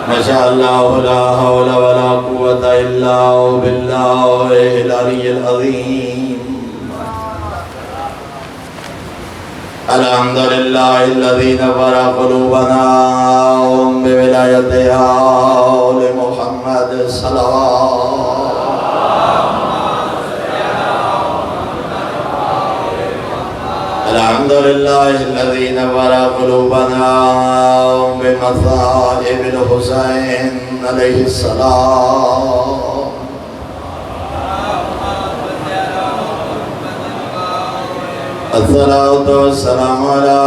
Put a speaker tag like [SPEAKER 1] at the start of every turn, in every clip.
[SPEAKER 1] ما شاء الله لا حول ولا قوة إلا بالله العلي العظيم. الحمد لله الذي نور قلوبنا بولاية آل محمد صلوات. الحمد لله الذي نور قلوبنا بمصائب الحسين عليه السلام. الصلاة والسلام على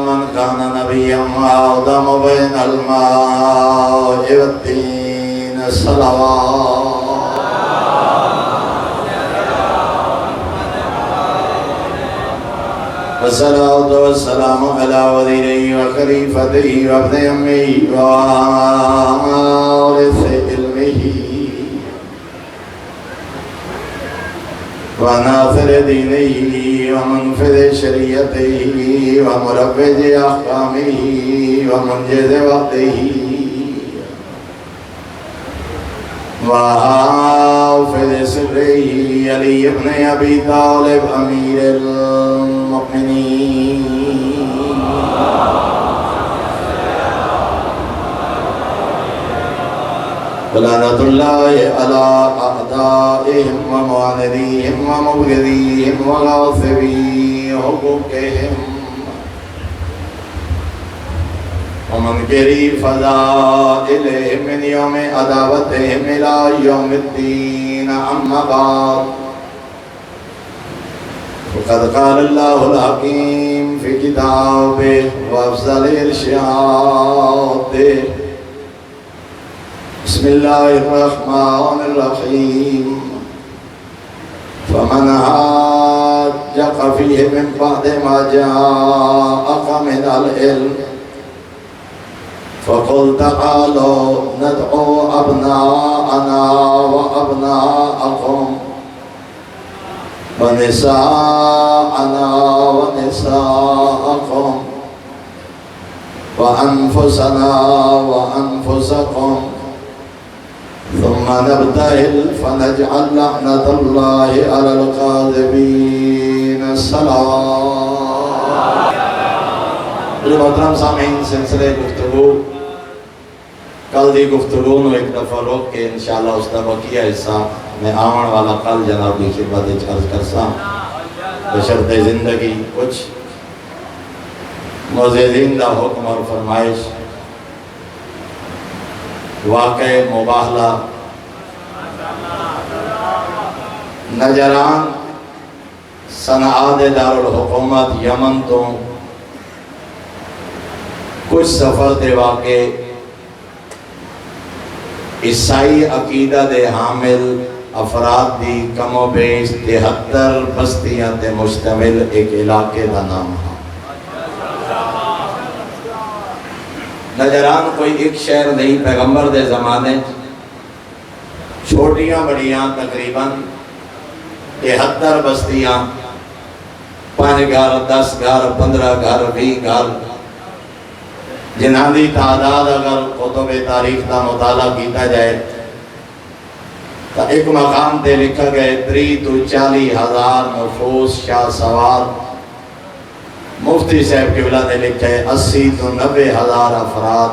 [SPEAKER 1] من كان نبيا وآدم بين الماء والطين صلوات. والصلاة والسلام على وزيره وخليفته وابن أمه ووارث علمه وناصر دينه ومنفذ شريعته ومروج أحكامه ومنجز وقته وحافظ سره علي بن أبي طالب أمير المؤمنين. ولعنة الله على أعدائهم ومعانديهم ومبغضيهم وغاصبي حقوقهم ومنكري فضائلهم من يوم عداوتهم إلى يوم الدين. أما بعد، وقد قال الله الحكيم في كتابه وأفضل إرشاده: بسم الله الرحمن الرحيم. فمن حاجك فيه من بعد ما جاءك من العلم فقل تعالوا ندعو أبناءنا وأبناءكم ونساءنا ونساءكم وأنفسنا وأنفسكم ثم نبتهل فنجعل لعنة الله على الكاذبين. الصلاة. محترم سامعین، سلسلے گفتگو کل دی گفتگو نو ایک دفعہ روک کے انشاءاللہ اس دا بقیہ حصہ میں آون والا کل جناب کی خدمت عرض کرساں بشرط زندگی کچھ معززین دا حکم اور فرمائش واقع مباہلہ نجران صنعاء دارالحکومت یمن تو کچھ سفر دے واقع عیسائی عقیدہ دے حامل افراد دی کم و بیش 73 بستیاں تے مشتمل ایک علاقے دا نام ہے۔ نجران کوئی ایک شہر نہیں، پیغمبر دے زمانے چھوٹیاں بڑیاں تقریباً 73 بستیاں، 5 گھر 10 گھر 15 گھر 20 گھر، جنہاں دی تعداد اگر کتب تاریخ کا مطالعہ کیتا جائے تو ایک مقام تے لکھا گئے 30 تو 40,000 نفوس شاہ سوار۔ مفتی صاحب قبلہ نے لکھا ہے 80 تو 90,000 افراد۔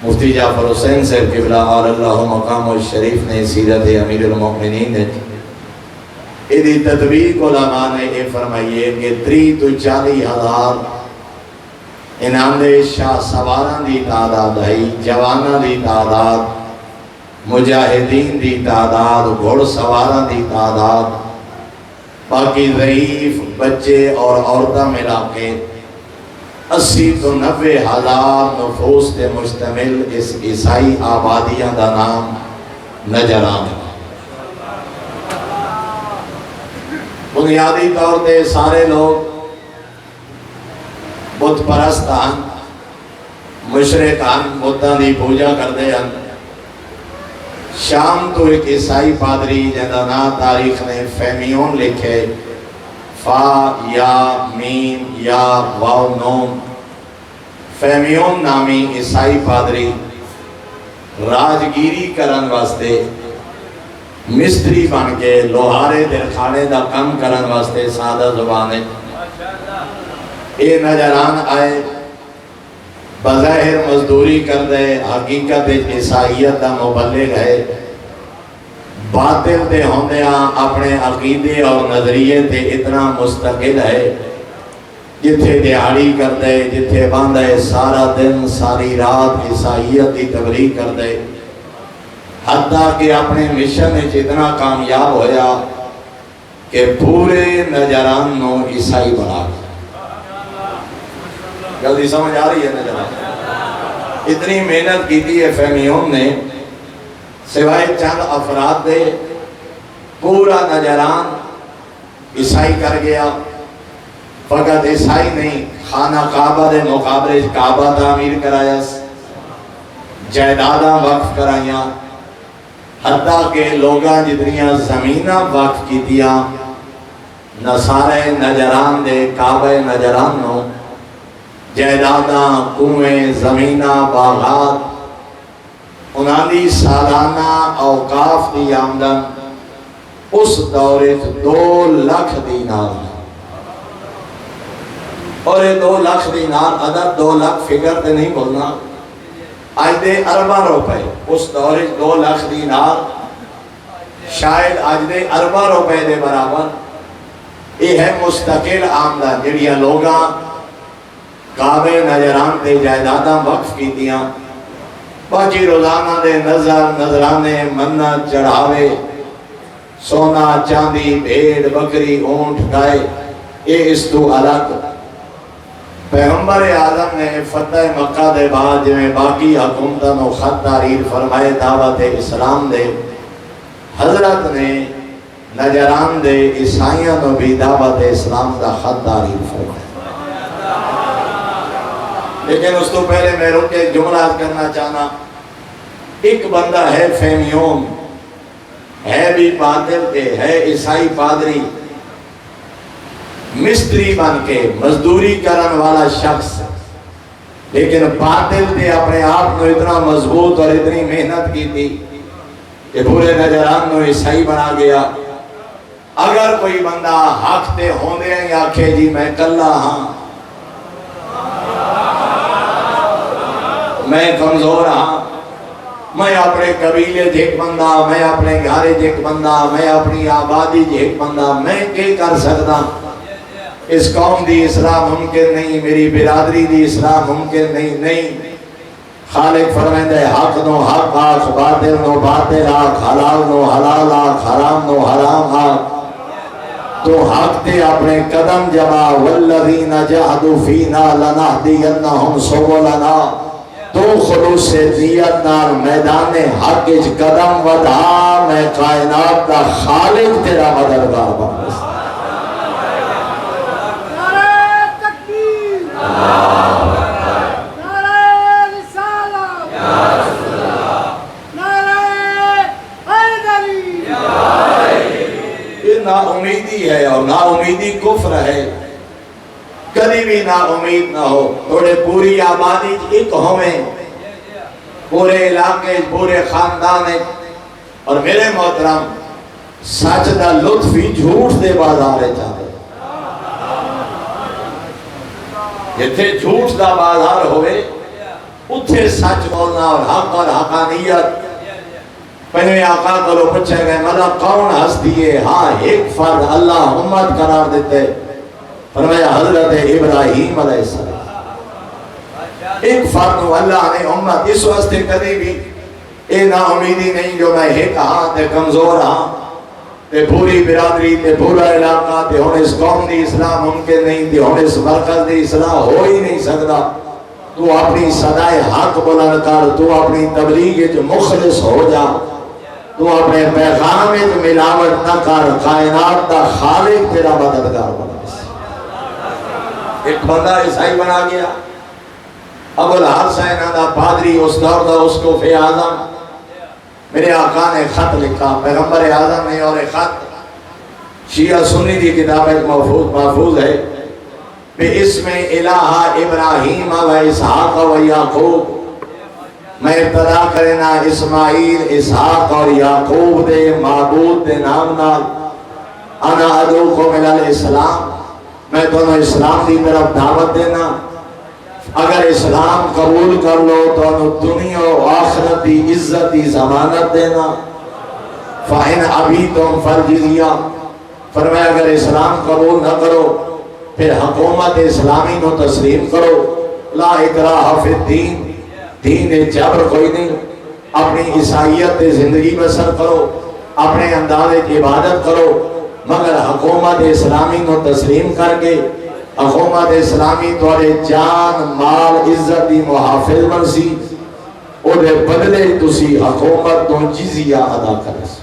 [SPEAKER 1] مفتی جعفر حسین صاحب قبلہ اور اللہ مقام الشریف نے سیرت امیر المؤمنین نے ادھی تطبیق علماء نے یہ فرمائیے کہ 30 تو 40,000 انہاں دے شاہ سواران دی تعداد ہے، جوانان دی تعداد، مجاہدین دی تعداد، گھوڑ سواران دی تعداد، باقی ضعیف بچے اور عورتیں ملا کے 80 تو 90,000 نفوس تے مشتمل اس عیسائی آبادیاں دا نام نجران ہے۔ بنیادی طور تے سارے لوگ بت پرست ہیں، مشرک ہیں، بتاں دی پوجا کردے ہیں۔ شام تو ایک عیسائی پادری جنہاں نا تاریخ نے فیمیون لکھے، فا یا میم یا واو نون، فیمیون نامی عیسائی پادری راجگیری کرن واسطے مستری بن کے لوہارے دے کھانے دا کم کرن واسطے سادہ زبان ہے اے نجران آئے بظاہر مزدوری کر دے حقیقت عیسائیت دا مبلغ ہے باطل دے ہوندیاں اپنے عقیدے اور نظریے تے اتنا مستقل ہے جتھے دیہڑی کر دے جتھے باندھے سارا دن ساری رات عیسائیت کی تبلیغ کر دے حتیٰ کہ اپنے مشن میں اتنا کامیاب ہویا کہ پورے نجران نو عیسائی بنا جلدی سمجھ آ رہی ہے نجران اتنی محنت کی تھی فہمیون نے سوائے چند افراد دے پورا نجران عیسائی کر گیا فقط عیسائی نہیں خانہ کعبہ دے مقابلے کعبہ تعمیر کرایا جائیداداں وقف کرائیاں حتیٰ کہ لوگاں جتنیاں زمیناں وقف کی دیا نصارے نجران دے کعبہ نجران نو جائیداداں کنویں زمیناں باغات انہاں دی سالانہ اوقاف دی آمدن اس دورے 2 لاکھ دینار اور یہ 2 لاکھ دینار عدد 2 لاکھ فگر تے نہیں بولنا آج دے اربہ روپے اس دورے 2 لاکھ دینار شاید آج دے اربہ روپے دے برابر یہ ہے مستقل آمدن جڑیاں لوگاں کعبہ نجران تے جائیداداں وقف کی دیاں باقی روزانہ دے نظرانے منت چڑھاوے سونا چاندی بھیڑ بکری اونٹ گائے یہ اس تو الگ پیغمبر اعظم نے فتح مکہ دے بعد جنہیں باقی حکومتوں کو خط تحریر فرمائے دعوت اسلام دے حضرت نے نجران دے عیسائیوں کو بھی دعوت اسلام دا خط تحریر فرمائے لیکن اس تو پہلے میں رک کے جملہ کرنا چاہنا ایک بندہ ہے فہمیون ہے بھی باطل کے ہے عیسائی پادری مستری بن کے مزدوری کرن والا شخص لیکن باطل تے اپنے آپ کو اتنا مضبوط اور اتنی محنت کی تھی کہ پورے نجران کو عیسائی بنا گیا اگر کوئی بندہ حق تے ہوندے ہیں یا کہ جی میں کلا ہاں میں کمزور ہاں میں اپنے قبیلے جیک بندہ میں اپنے گھارے جیک بندہ میں اپنی آبادی جیک بندہ میں کیا کر سکتا اس قوم دی اصلاح ممکن نہیں میری برادری دی اصلاح ممکن نہیں خالق فرمائندہ حق نو حق آکھ باطل نو باطل آکھ حلال نو حلال آکھ حرام نو حرام آکھ تو حق تے اپنے قدم جما والذین جہدوا فینا لنہدینہم سبلنا تو خلوص نیت نال میدان حق اچ قدم ودا میں کائنات دا خالق تیرا مددگار بن نا امیدی ہے اور نا امیدی کفر ہے کبھی بھی نا امید نہ ہو تھوڑے پوری آبادی ایک ہوئیں پورے علاقے پورے خاندان اور میرے محترم سچ دا لطف ہی جھوٹ دے بازارے چاہے جتھے جھوٹ دا بازار ہوئے اتھے سچ بولنا اور حق اور حقانیت پہلے آقا کو لو پچھے گئے مطلب کون ہس دیئے ہاں ایک فرد اللہ امت قرار دیتے فرمایا حضرت ابراہیم علیہ السلام ایک فرد اللہ نے امت اس واسطے کدی بھی اے نا امیدی نہیں جو میں ایک ہاں تے کمزور ہاں تے پوری برادری تے پورا علاقہ تے ہون اس قوم دی اصلاح ممکن نہیں تے ہون اس مرکز دی اصلاح ہو ہی نہیں سکتا تو اپنی صدائے حق بلند کر تو اپنی تبلیغ جو مخلص ہو جا تو اپنے پیغام میں ملاوٹ نہ کر کائنات دا خالق تیرا مددگار بنا ایک بندہ عیسائی بنا گیا ابو الحسین دا پادری اس دور دا اس کو فی اعظم میرے آقا نے خط لکھا پیغمبر اعظم نے اور ایک خط شیعہ سنی دی کتاب ایک محفوظ ہے بِاسْمِ الہ ابراہیم و اسحاق و یعقوب میں ابتدا کرنا اسماعیل اسحاق اور یعقوب دے معبود دے نام نال انا ادعوکم الی الاسلام، میں تمہیں اسلام دی طرف دعوت دینا، اگر اسلام قبول کر لو تو دنیا و آخرت دی عزت دی ضمانت دینا، فَإِنْ أَبِيتُمْ فَالْجِزْيَةَ، فرمایا اگر اسلام قبول نہ کرو پھر حکومت اسلامی کو تسلیم کرو، لا اکراہ فی الدین، دین جبر کوئی نہیں، اپنی عیسائیت زندگی بسر کرو، اپنے انداز عبادت کرو، مگر حکومت اسلامی کو تسلیم کر کے حکومت اسلامی توڑے جان مال عزت دی محافظ بنسی، اور بدلے تسی حکومت تو جزیہ ادا کرس۔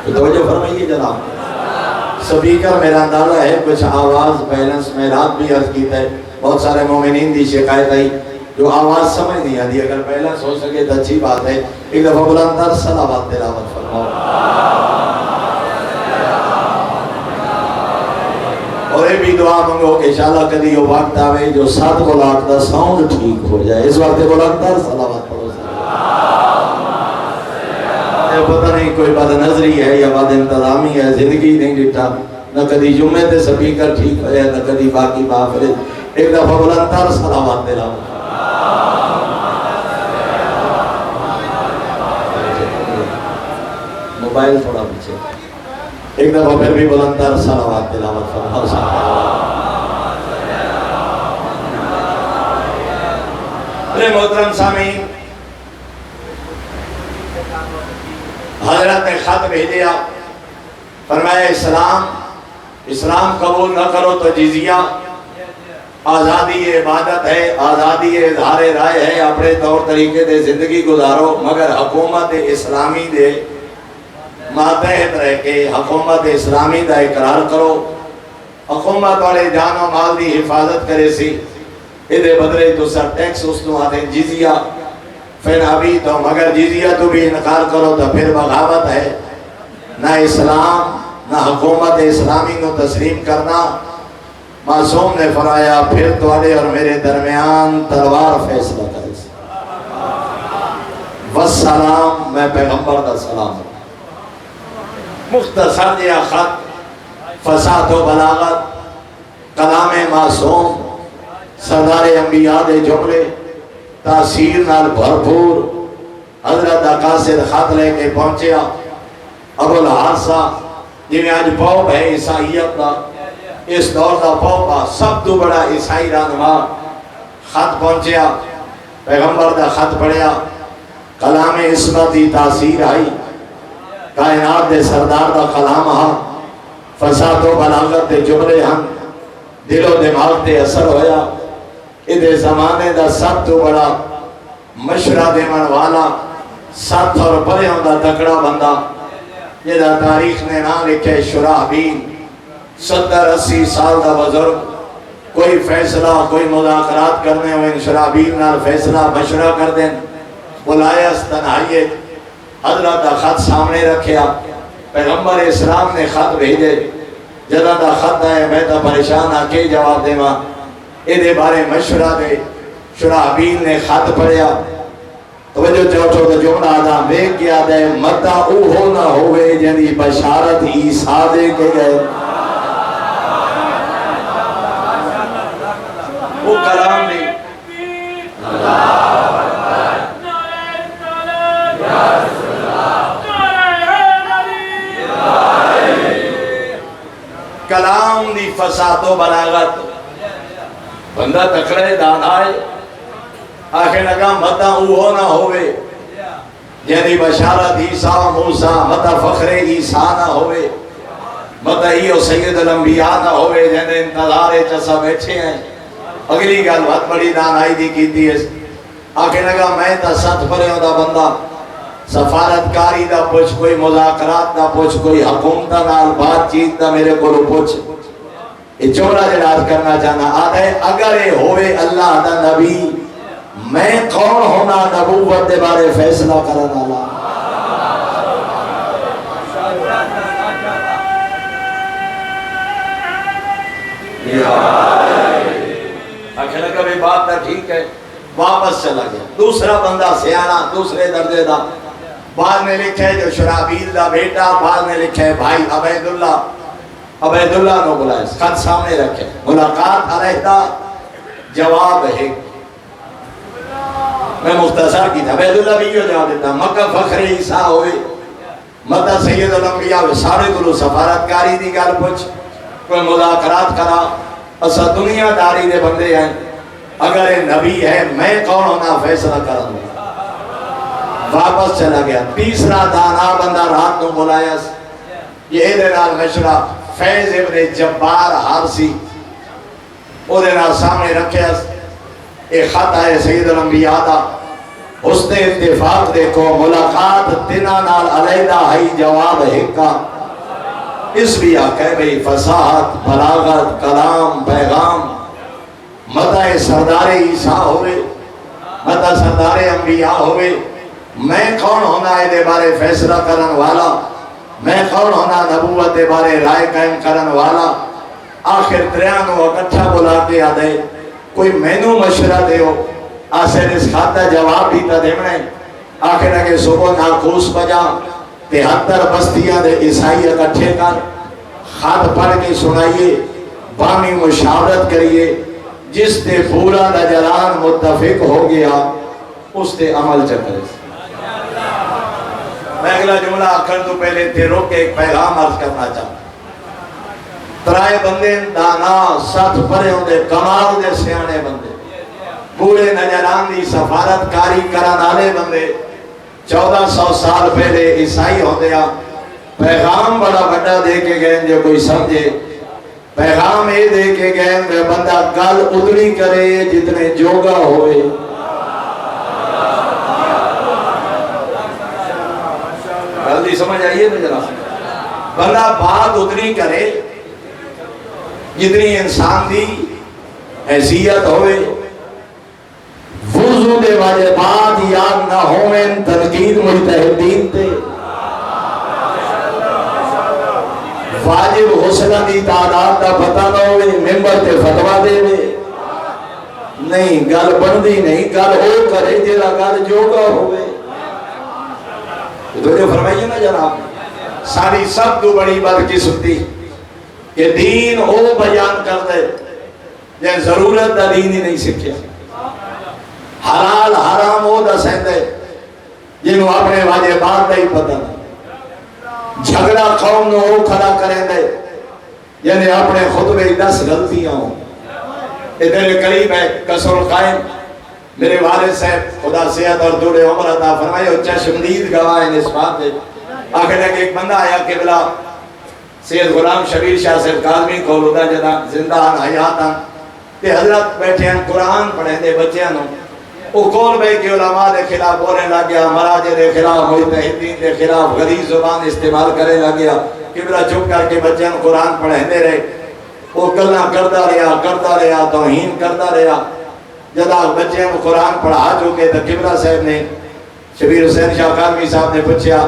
[SPEAKER 1] توجہ فرمائیے جناب، سپیکر میرا اندازہ ہے کچھ آواز بیلنس میں رات بھی عرض کی ہے، بہت سارے مومنین دی شکایت آئی جو آواز سمجھ نہیں آتی، اگر بیلنس ہو سکے تو اچھی بات ہے، ایک دفعہ بلندر صلوات تلاوت فرماؤ، اور یہ بھی دعا منگو کہ انشاءاللہ کدی یہ وقت آوے جو 7 بلاک دا ساؤنڈ ٹھیک ہو جائے، اس وقت بلندر صلوات پڑھو۔ پتہ نہیں کوئی بد نظری ہے یا بد انتظامی ہے، زندگی نہیں ڈٹھا، نہ کدی جمعے تے سپیکر ٹھیک ہویا نہ کدی باقی محافل، ایک دفعہ بلندر صلوات تلاوت۔ موبائل تھوڑا پیچھے، ایک دفعہ پھر بھی بلندر صلوات تلاوت فرماؤ۔ محترم سامعین، حضرت نے خط بھیجیا، فرمایا اسلام قبول نہ کرو تو جزیہ، آزادی عبادت ہے، آزادی اظہار رائے ہے، اپنے طور طریقے دے زندگی گزارو، مگر حکومت اسلامی دے ماتحت رہ کے حکومت اسلامی دا اقرار کرو، حکومت والے جان و مال دی حفاظت کرے سی، ادھے بدلے تو سر ٹیکس اس تو آتے جزیہ، پھر ابھی تو مگر جزیہ تو بھی انکار کرو تو پھر بغاوت ہے، نہ اسلام نہ حکومت اسلامی کو تسلیم کرنا۔ معصوم نے فرمایا پھر تمہارے اور میرے درمیان تلوار فیصلہ کرے، والسلام، میں پیغمبر دا سلام۔ مختصر یہ خط، فصاحت و بلاغت، کلام معصوم، سردار انبیاء دے جملے، تاثیر نال بھرپور، حضرت قاصد خط لے کے پہنچیا، ابو الحارثہ جنہیں آج پوپ ہے عیسائیت دا، اس دور دا پوپا سب تو بڑا عیسائی رہنما، خط پہنچیا، پیغمبر دا خط پڑھیا، کلام عصمت دی تاثیر آئی، کائنات دے سردار دا کلام ہاں، فصاحت و بلاغت دے جملے ہم، دل و دماغ تے اثر ہویا، ادھے زمانے دا سب تو بڑا مشورہ دیمن والا، 7 اور پریوں دا تکڑا بندہ، یہ دا تاریخ نے نہ لکھے شراحبیل، 70-80 سال دا بزرگ، کوئی فیصلہ کوئی مذاکرات کرنے ہوئے شراحبیل نال فیصلہ مشورہ کر دیں، بلایا استنائیے، حضرت دا خط سامنے رکھیا، پیغمبر اسلام نے خط بھیجے، جدہ دا خط آئے میں تا پریشان آکے جواب دے ماں، ادھے بارے مشورہ دے، شراحبیل نے خط پڑھیا، توجہ چوٹھو دا جملہ آدھا بیک کیا دے، مدہ او ہو نہ ہوئے جنہی بشارت عیسیٰ دے کے گئے، وہ کلام نہیں، کلام دی فصاحت و بلاغت، بندہ تکڑے دانائے، آخر لگا مدہ اوہ نہ ہوئے یعنی بشارت عیسیٰ موسیٰ، مدہ فخر عیسیٰ نہ ہوئے، مدہ ایو سید الانبیاء نہ ہوئے جنہیں انتظار چسا بیٹھے ہیں۔ اگلی گل بہت بڑی دانائی دی کی تھی، آخر لگا میں تا 7 پریوں دا بندہ، سفارتکاری دا پوچھ، کوئی مذاکرات دا پوچھ، کوئی حکومت نال بات چیت دا میرے کو پوچھ، یہ چورا جلاد کرنا چاہنا آدھے اگر یہ ہوئے اللہ دا نبی، میں کون ہونا نبوت دے بارے فیصلہ کرنا اللہ۔ آخر لگا بھی بات تا ٹھیک ہے، واپس چلا گیا، دوسرا بندہ سیانا دوسرے درجے دا، بعد میں لکھا ہے جو شرابیل دا بیٹا، بعد میں لکھا ہے بھائی عبید اللہ نو بلائے، خط سامنے رکھے، ملاقات علیحدہ جواب ہے۔ میں مختصر کی تھا، عبید اللہ بھی یہ جواب دیتا، مکہ فخر عیسیٰ ہوئے، مدہ سید الانبیاء ہوئے، سارے کلو سفارتکاری دی گل پوچھ، کوئی مذاکرات کرا، اسا دنیا داری دے بندے ہیں، اگر یہ نبی ہے میں کون ہونا فیصلہ کروں گا۔ واپس چلا گیا، تیسرا دانا بندہ رات نو بلایا، یہ دے نال مشورہ فیض ابن جبار حارسی او دے نال سامنے رکھے، ایک خط ہے سید الانبیاء دا، اس نے اتفاق دیکھو ملاقات تینا نال علیحدہ ہی جواب ہے کا، اس بھی آکے بھئی فصاحت بلاغت کلام پیغام مدہ سردار عیسیٰ ہوئے، مدہ سردار انبیاء ہوئے، میں کون ہونا ہے دے بارے فیصلہ کرن والا، میں کون ہونا نبوت دے بارے رائے قائم کرن والا۔ آخر تریانو اکٹھا بلا کے آدھے کوئی مینو مشورہ دے ہو، آسر اس خاطہ جواب بھی تا دیمنے۔ آخر اگر صبح ناکوس بجا 73 بستیاں دے عیسائی اکٹھے کر خط پڑھ کے سنائیے، بامی مشاورت کریے، جس تے پورا نجران متفق ہو گیا اس تے عمل چکرے۔ میں اگلا جملہ آخر تو پہلے تے روک کے ایک پیغام عرض کرنا چاہتا، ترائے بندے دانا ساتھ پرے ہوندے کمال دے سیانے بندے، پورے نجران دی سفارت کاری کرانالے بندے، 1400 سال پہلے عیسائی ہوندے ہیں، پیغام بڑا بڑا دے کے گئے جو کوئی سمجھے، پیغام اے دے کے گئے میں بندہ گل اتنی کرے جتنے جوگا ہوئے۔ جلدی سمجھ آئیے میں ذرا، بندہ بات اتنی کرے جتنی انسان دی حیثیت ہوئے، وضو دے واجبات یاد نہ ہوئے، تنقید مجتہدین تے، واجب غسلہ دی تعداد دا پتہ نہ ہوئے، ممبر تے فتوہ دے میں نہیں، گل بندی نہیں، گل ہو کرے جیلا گل جوگا ہوئے۔ تو جو فرمائیے نا جناب، ساری سب تو بڑی بدقسمتی کہ دین او بیان کر دے جن ضرورت دا دین ہی نہیں سکھیا، حلال حرام او دا سہندے جنہوں اپنے واجبات دا ہی پتہ نہیں، جھگڑا قوم نو او کھڑا کریں دے یعنی اپنے خطبے 10 غلطیاں ہوں۔ ادھر قریب ہے قصر القائم، میرے والد صاحب خدا صحت اور دور عمر عطا فرمائے، اور چشمدید گواہ ہیں اس بات دے۔ آخر ہے کہ ایک بندہ آیا قبلہ سید غلام شبیر شاہ صاحب کاظمی کو لدہ جدا زندان حیاتاں تے حضرت بیٹھے ہیں قرآن پڑھیں دے بچیاں نو، وہ کون بھائی کہ علماء دے خلاف بولنے لگ گیا، مراجع دے خلاف، مجتہدین دے خلاف غلیظ زبان استعمال کرنے لگ گیا، قبلہ چپ کر کے بچیاں قرآن پڑھیں دے رہے، وہ گلنا کرتا رہا توہین کرتا رہا۔ جدا بچے کو قرآن پڑھا چکے تو قبلہ صاحب نے شبیر حسین شاہ کاظمی صاحب نے پوچھا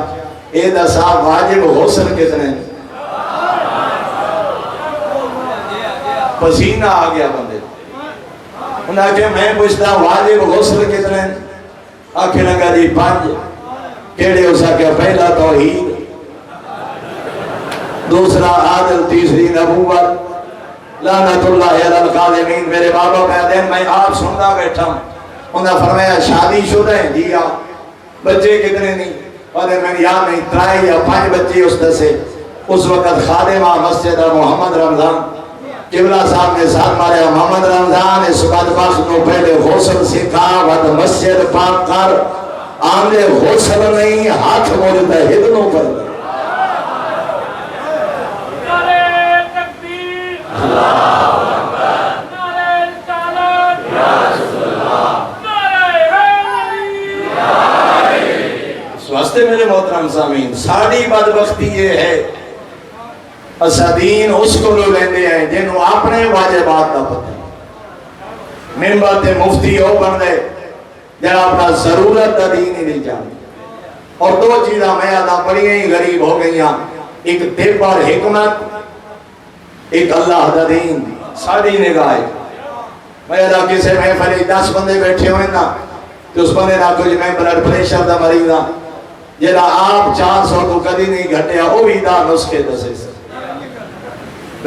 [SPEAKER 1] اے دا صاحب واجب غسل کتنے؟ پسینہ آ گیا بندے، انہوں نے کہا میں پوچھتا واجب غسل کتنے؟ آنکھیں لگا جی 5، کیڑے ہو سکے پہلا توحید، دوسرا عادل، تیسری نبوت، لعنت اللہ علی القاذمین۔ میرے بابا دن میں آپ سنتا بیٹھا ہوں، انہوں نے فرمایا شادی شدہ ہیں جی آپ، بچے کتنے نہیں؟ اور میں یاد نہیں 3 یا 5 بچے اس سے۔ اس وقت خادمہ مسجد محمد رمضان قبلہ صاحب نے ساتھ ماریا، محمد رمضان اس بدبخت نو پہلے غسل سکھا ود مسجد پاک کر، آمدے غسل نہیں ہاتھ مجتہد نو کر۔ واسطے میرے محترم سامعین، ساری بدبختی یہ ہے اسا دین اس کو لو لیندے ہیں جنہوں اپنے واجبات کا پتہ، ممبر تے مفتی ہو بن دے جنہوں اپنا ضرورت دا دین ہی نہیں جانتے۔ اور 2 چیزاں میں ادا بڑی ہی غریب ہو گئی ہیں، ایک طب اور حکمت، ایک اللہ دا دین۔ ساری نگاہ میں ادا کسے محفل 10 بندے بیٹھے ہوئے نا، تو اس بنے نہ کچھ میں بلڈ پریشر دا مریض ہاں جیڑا آپ 400 تو کدی نہیں گھٹیا وہ بھی دا نسخے دسے سے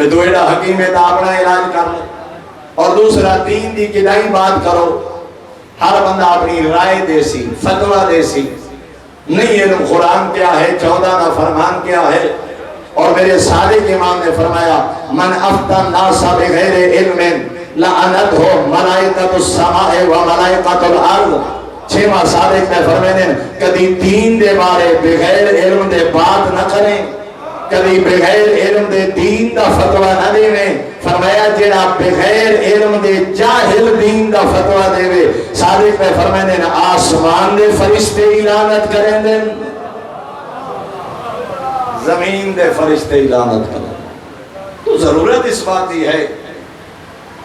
[SPEAKER 1] تو ایڈا حکیم ہے تا اپنا علاج کر لے. اور دوسرا دین دی کدائی بات کرو ہر بندہ اپنی رائے دے سی فتوہ دے سی نہیں علم قرآن کیا ہے 14 کا فرمان کیا ہے. اور میرے صادق امام نے فرمایا من افتى الناس بغیر علم لعنته ملائکۃ السماء و ملائکۃ الارض. چھواں صادق نے فرمایا کدی دین دے بارے بغیر علم دے بات نہ کریں کبھی بغیر علم دے دین دا فتوہ نہ دے میں. فرمایا جیڑا بغیر علم دے جاہل دین دا فتوہ دے وے صادق نے فرمایا آسمان دے فرشتے اعلانت کریں دے زمین دے فرشتے اعلانت کریں. تو ضرورت اس بات ہی ہے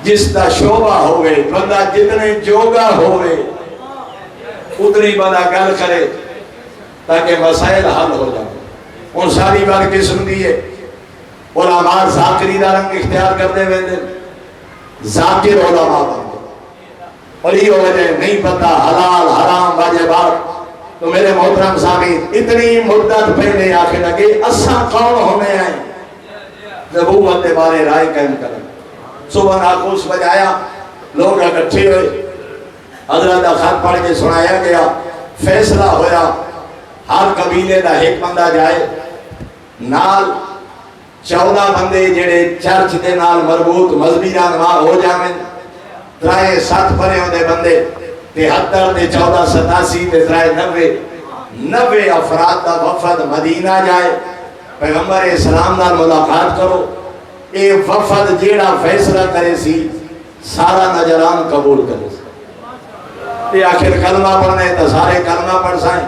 [SPEAKER 1] جس دا شعبہ ہوئے بندہ جتنے جوگا ہوئے اتنی بندہ گل کرے تاکہ مسائل حل ہو جائے. اور ساری بات قسم دیئے علماء ذاکری دا رنگ اختیار کرتے ہوئے دے ذاکر علماء بندے اور یہ وجہ نہیں پتا حلال حرام واجبات. تو میرے محترم سامعین اتنی مدت پہلے آخر لگے اساں کون ہونے آئے نبوت کے بارے رائے قائم کریں. صبح ناقوس بجایا لوگ اکٹھے ہوئے حضرت کا خط پڑھ کے سنایا گیا فیصلہ ہویا ہر قبیلے دا ایک بندہ جائے نال 14 بندے جڑے چرچ دے نال مربوط مذہبی رہنما ہو جاویں 7 بنے ہوندے بندے 73 تے 14 87 تے 90 افراد دا وفد مدینہ جائے پیغمبر اسلام نال ملاقات کرو. اے وفد جیڑا فیصلہ کرے سی سارا نجران قبول کرے سی. یہ آخر کلمہ پڑھنے تو سارے کلمہ پڑھ سائیں.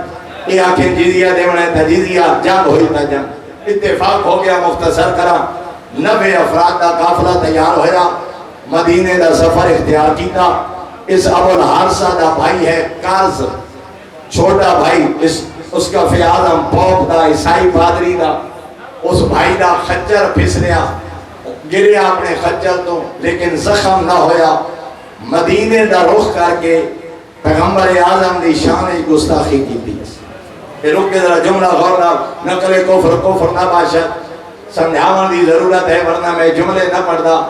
[SPEAKER 1] یہ آخر جزیہ دیونے تا جزیہ جنگ ہوئی تا جنگ اتفاق ہو گیا. مختصر کرا 90 افراد دا قافلہ تیار ہویا مدینے دا سفر اختیار کیتا. اس ابو الحارثہ دا بھائی ہے قرض چھوٹا بھائی اس کا فی اعظم پوپ دا عیسائی پادری دا اس بھائی دا خچر پھسلیا گریا اپنے خچر تو لیکن زخم نہ ہویا. مدینے دا رخ کر کے پیغمبر اعظم دی شان گستاخی کی تھی. رک کے ذرا جملہ غور نقل کفر نہ باشد سمجھاون دی ضرورت ہے ورنہ میں جملے نہ پڑھتا.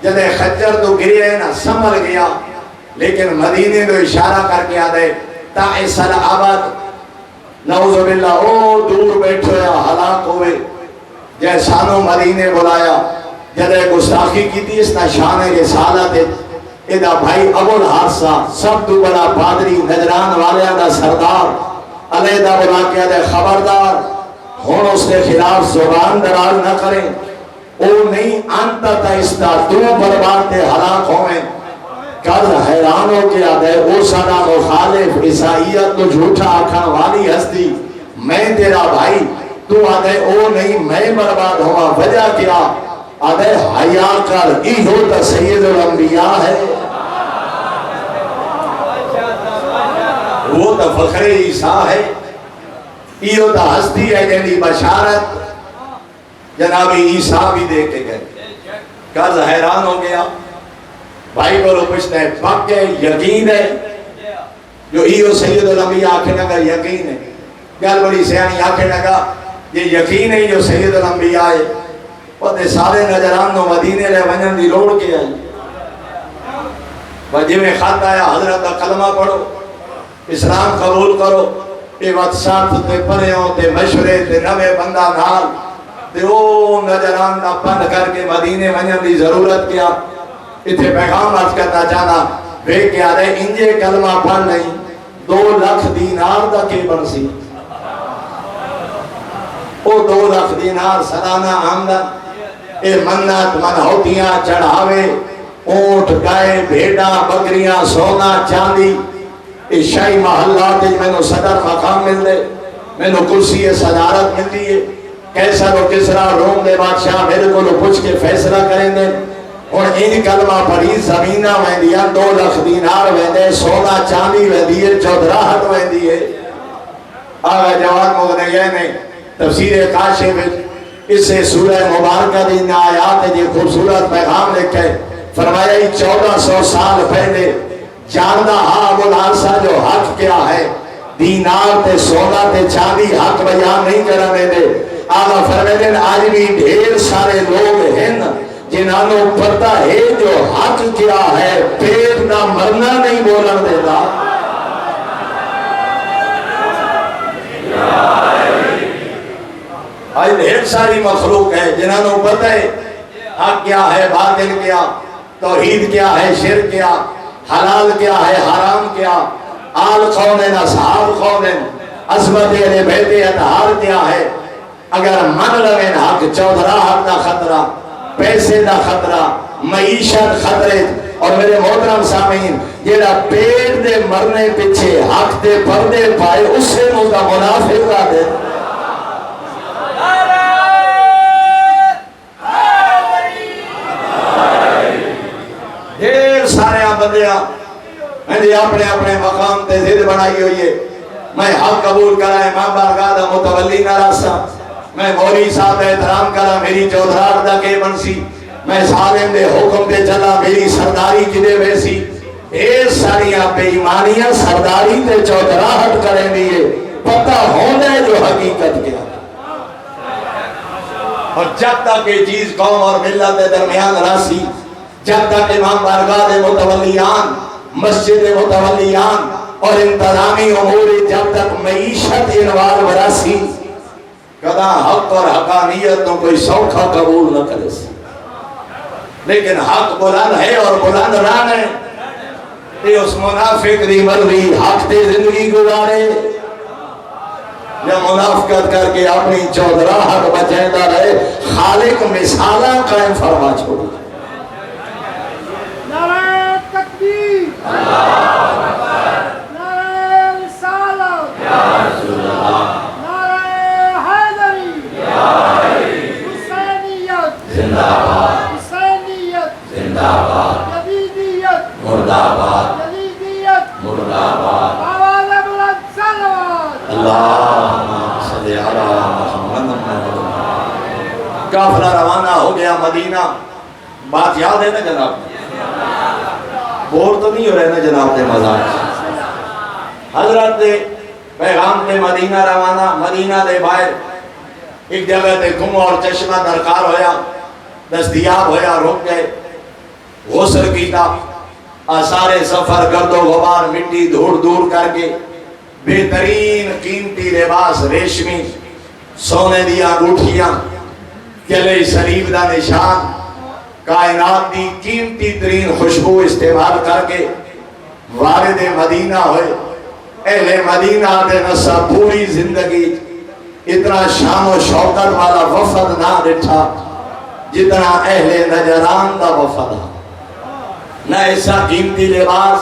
[SPEAKER 1] جدے خچر تو گریا ہے نا سنبھل گیا لیکن مدینے تو اشارہ کر کے آدھے تعیس العبد نعوذ باللہ او دور بیٹھو یا ہلاک ہوئے جیسانو مدینے بلایا. جدے گستاخی کی تھی اس نا شان رسالت ادھا بھائی ابو الحارثہ سب تو بڑا پادری نجران والے دا سردار علیدہ بلا کے آدھے خبردار ہون اس کے خلاف زبان دراز نہ کریں. او نہیں انتا تائستہ تو برباد تے ہلاک ہوئے. کل حیران ہو کے آدھے او سنا مخالف عیسائیت تو جھوٹا آکھا والی ہستی میں تیرا بھائی تو آدھے او نہیں میں برباد ہوا. وجہ کیا آدھے حیا کر ایہو تا سید الانبیاء ہے وہ تا فخر عیسیٰ ہے ایہو تا ہستی ہے جنہی بشارت جناب عیسیٰ بھی دے کے گئے. کل حیران ہو گیا بھائی کو لو پوچھتے ہیں پکے یقین ہے جو ایہو سید الانبیاء آکھے لگا یقین ہے. گل بڑی سیانی آکھے لگا یہ یقین ہے جو سید الانبیاء ہے. پتے سارے نجران نو مدینے لے ونجن دی لوڑ کے آئی وجہ میں خط آیا حضرت کلمہ پڑھو اسلام قبول کرو. یہ وقت ساتھ تے پریوں تے مشورے تے 90 بندہ نال تے او نجران دا بند کر کے مدینے ونجن دی ضرورت کیا. اتھے پیغام عرض کرنا چاہنا بے کیا رہے انجے کلمہ پڑھ نہیں 2 لاکھ دینار دا کے برسی او 2 لاکھ دینار سالانہ آمدن اے منت منہوتیاں چڑھاوے اونٹ گائے بھیڑا بکریاں سونا چاندی اے شاہی محلات میں نو صدر مقام مل دے میں نو کرسی صدارت مل دیئے کیسر و کسرا روم دے بادشاہ میرے کو لو پوچھ کے فیصلہ کریں دے. اور ان کلمہ پڑھی زمینہ میں دیا 2 لاکھ دینار ویندے سونا چاندی ویندیے چودراہت ویندیے. آگا جوان مغنیہ نے تفسیر کاشف اس سے سورہ مبارکہ دین آیات ہے یہ خوبصورت پیغام لکھے فرمایا 1400 سال پہلے جاندا ہا ابو الحارثہ جو حق کیا ہے، دینار تے سونا تے چاندی حق بیان نہیں کرنے دے۔ آقا فرماتے ہیں آج بھی ڈھیر سارے لوگ ہیں جنہاں نوں پتہ ہے جو حق کیا ہے، پیٹ نہ مرنا نہیں بولن دیتا۔ آج ڈھیر ساری مخلوق ہے جنہاں نوں پتہ ہے حق کیا ہے، باطل کیا، توحید کیا ہے، شرک کیا، حلال کیا ہے، حرام کیا، آل قونین، اصحاب قونین، عصمت اہل بیت اطہار کیا ہے۔ اگر من لوین حق چودراہٹ دا خطرہ، پیسے دا خطرہ، معیشت خطرے، اور میرے محترم سامعین جیڑا پیٹ دے مرنے پیچھے حق دے پردے پائے اس سے مجھا منافق کا دے۔ ڈھیر سارے بندیاں میں نے اپنے اپنے مقام تے ضد بنائی ہوئی ہے، میں حق قبول کرا امام بارگاہ دا متولی نہ راسا، میں مولی صاحب احترام کرا میری چودھراٹ دا کے بنسی، میں سالم دے حکم دے چلا میری سرداری کدے ویسی۔ ڈھیر ساریاں بے ایمانیاں سرداری تے چودھراہٹ کریں دیئے، پتہ ہونے جو حقیقت کیا۔ اور جب تک یہ چیز قوم اور ملت دے درمیان راسی، جب تک امام بارگاہ دے متولیان، مسجد متولیان اور انتظامی امور جب تک معیشت انوار براسی، کدا حق اور حقانیت تو کوئی سوکھا قبول نہ کرے سی۔ لیکن حق بلند ہے اور بلند رہنا ہے، یہ اس منافق دی مرضی حق تے زندگی گزارے یا منافقت کر کے اپنی چودراہٹ بچیندہ رہے، خالق مثالہ قائم فرما چھوڑی۔
[SPEAKER 2] نعرہ تکبیر، نعرہ رسالت، نعرہ حیدری، حسینیت
[SPEAKER 1] زندہ باد،
[SPEAKER 2] حسینیت
[SPEAKER 1] زندہ باد،
[SPEAKER 2] یزیدیت
[SPEAKER 1] مردہ باد،
[SPEAKER 2] یزیدیت
[SPEAKER 1] مردہ باد۔
[SPEAKER 2] آواز بلند صلوات۔
[SPEAKER 1] اللہم صلی علی محمد۔ کافلہ روانہ ہو گیا مدینہ، بات یاد ہے نا جناب؟ بور تو نہیں ہو رہے نا جناب دے مزاج؟ حضرت دے پیغام دے مدینہ روانہ، مدینہ دے باہر ایک جگہ تے کنواں اور چشمہ درکار ہویا، دستیاب ہویا، رک گئے، غسل کیتا، آثار سفر گرد و غبار مٹی دھوڑ دور کر کے بہترین قیمتی لباس ریشمی سونے دیا انگوٹھیاں، گلے شریف دا نشان، کائنات دی قیمتی ترین خوشبو استعمال کر کے وارد مدینہ ہوئے۔ اہل مدینہ دے نسا پوری زندگی اتنا شان و شوکت والا وفد نہ ڈٹھا جتنا اہل نجران دا وفد۔ نہ ایسا قیمتی لباس،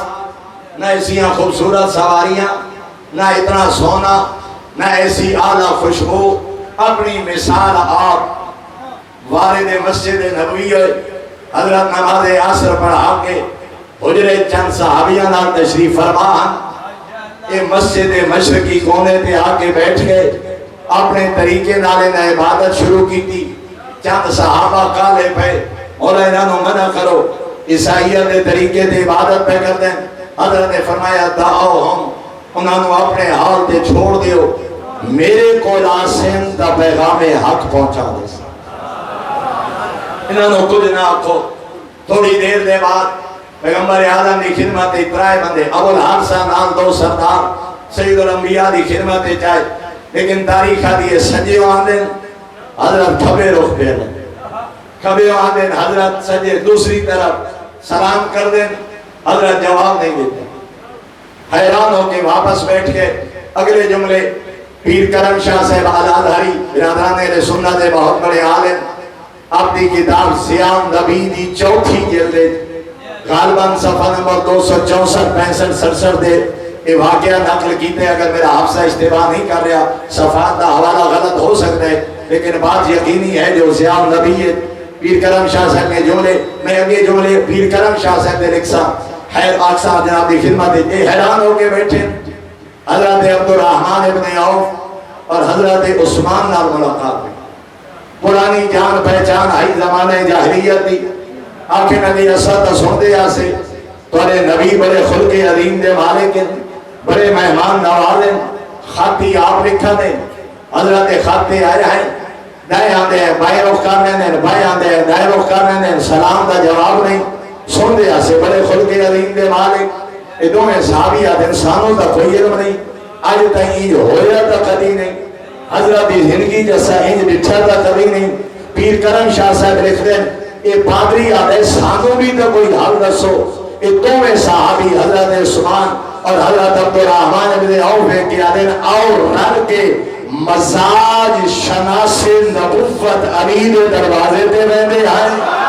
[SPEAKER 1] نہ ایسیاں خوبصورت سواریاں، نہ اتنا سونا، نہ ایسی اعلیٰ خوشبو۔ اپنی مثال آپ وارد مسجد نبوی ہوئے، حضرت نماز عصر پڑھا کے حجرے چند صحابیاں نال تشریف فرمان، یہ مسجد مشرقی کونے تے آ کے بیٹھ گئے، اپنے طریقے نالے نے عبادت شروع کی تھی۔ چند صحابہ کالے پہ اور انہوں نے منع کرو، عیسائیت دے طریقے تے عبادت پہ کر دیں۔ حضرت نے فرمایا دعو ہم انہوں نے اپنے حال تے چھوڑ دیو، میرے کو لاسن دا پیغام حق پہنچا دے۔ انہوں نے کچھ نہ آکھو۔ تھوڑی دیر دے بعد پیغمبر اعظم دی خدمت اترائے بندے، ابو الحارثہ نال دو سردار سید الانبیاء دی خدمت چاہے، لیکن تاریخ دیئے سجے آندن حضرت کھبے رخ پہ لیں، کھبے آندن حضرت سجے دوسری طرف سلام کر دیں، حضرت جواب نہیں دیتے۔ حیران ہو کے واپس بیٹھ کے اگلے جملے پیر کرم شاہ صاحب الازہری برادران اہل سنت بہت بڑے عالم، اپنی کتاب سیام نبی دی چوتھی جلد غالباً صفحہ نمبر 264 65 67 دے یہ واقعہ نقل کیتے، اگر میرا حافظہ اشتباہ نہیں کر رہا صفحات دا حوالہ غلط ہو سکتا ہے، لیکن بات یقینی ہے جو سیام نبی ہے پیر کرم شاہ صاحب نے جملے، میں اگے جملے پیر کرم شاہ صاحب نے لکھا، خیر آقسا جناب دی خدمت ہے، حیران ہو کے بیٹھے حضرت عبدالرحمن ابن عوف اور حضرت عثمان نال ملاقات میں، پرانی جان پہچان آئی زمانہ جاہلیت دی، آنکھیں نبی اسد سن دے آسے تھوڑے نبی بڑے خلق عظیم دے مالک ہیں، بڑے مہمان نواز ہیں، خاتی آپ لکھا دیں، حضرت خاتے آیا ہے، دائیں آدھے ہیں بائیں رخ کرنے دیں، بائیں آدھے ہیں دائیں رخ کرنے دیں، سلام دا جواب نہیں، سن دے آسے بڑے خلق عظیم دے مالک، یہ دو میں صحابی آدھے انسانوں دا کوئی علم نہیں، آج تائیں انج ہویا تا کبھی نہیں، حضرت زندگی جیسا انج بچھا تا کبھی نہیں۔ پیر کرم شاہ صاحب لکھ دیں، یہ پادری آدھے سانوں بھی تو کوئی حال دسو، یہ دو میں صحابی حضرت عثمان اور حضرت عبدالرحمن بن عوف کے آدھے اور رل کے مزاج شناس نبوت علی دے دروازے تے رہنے آئے۔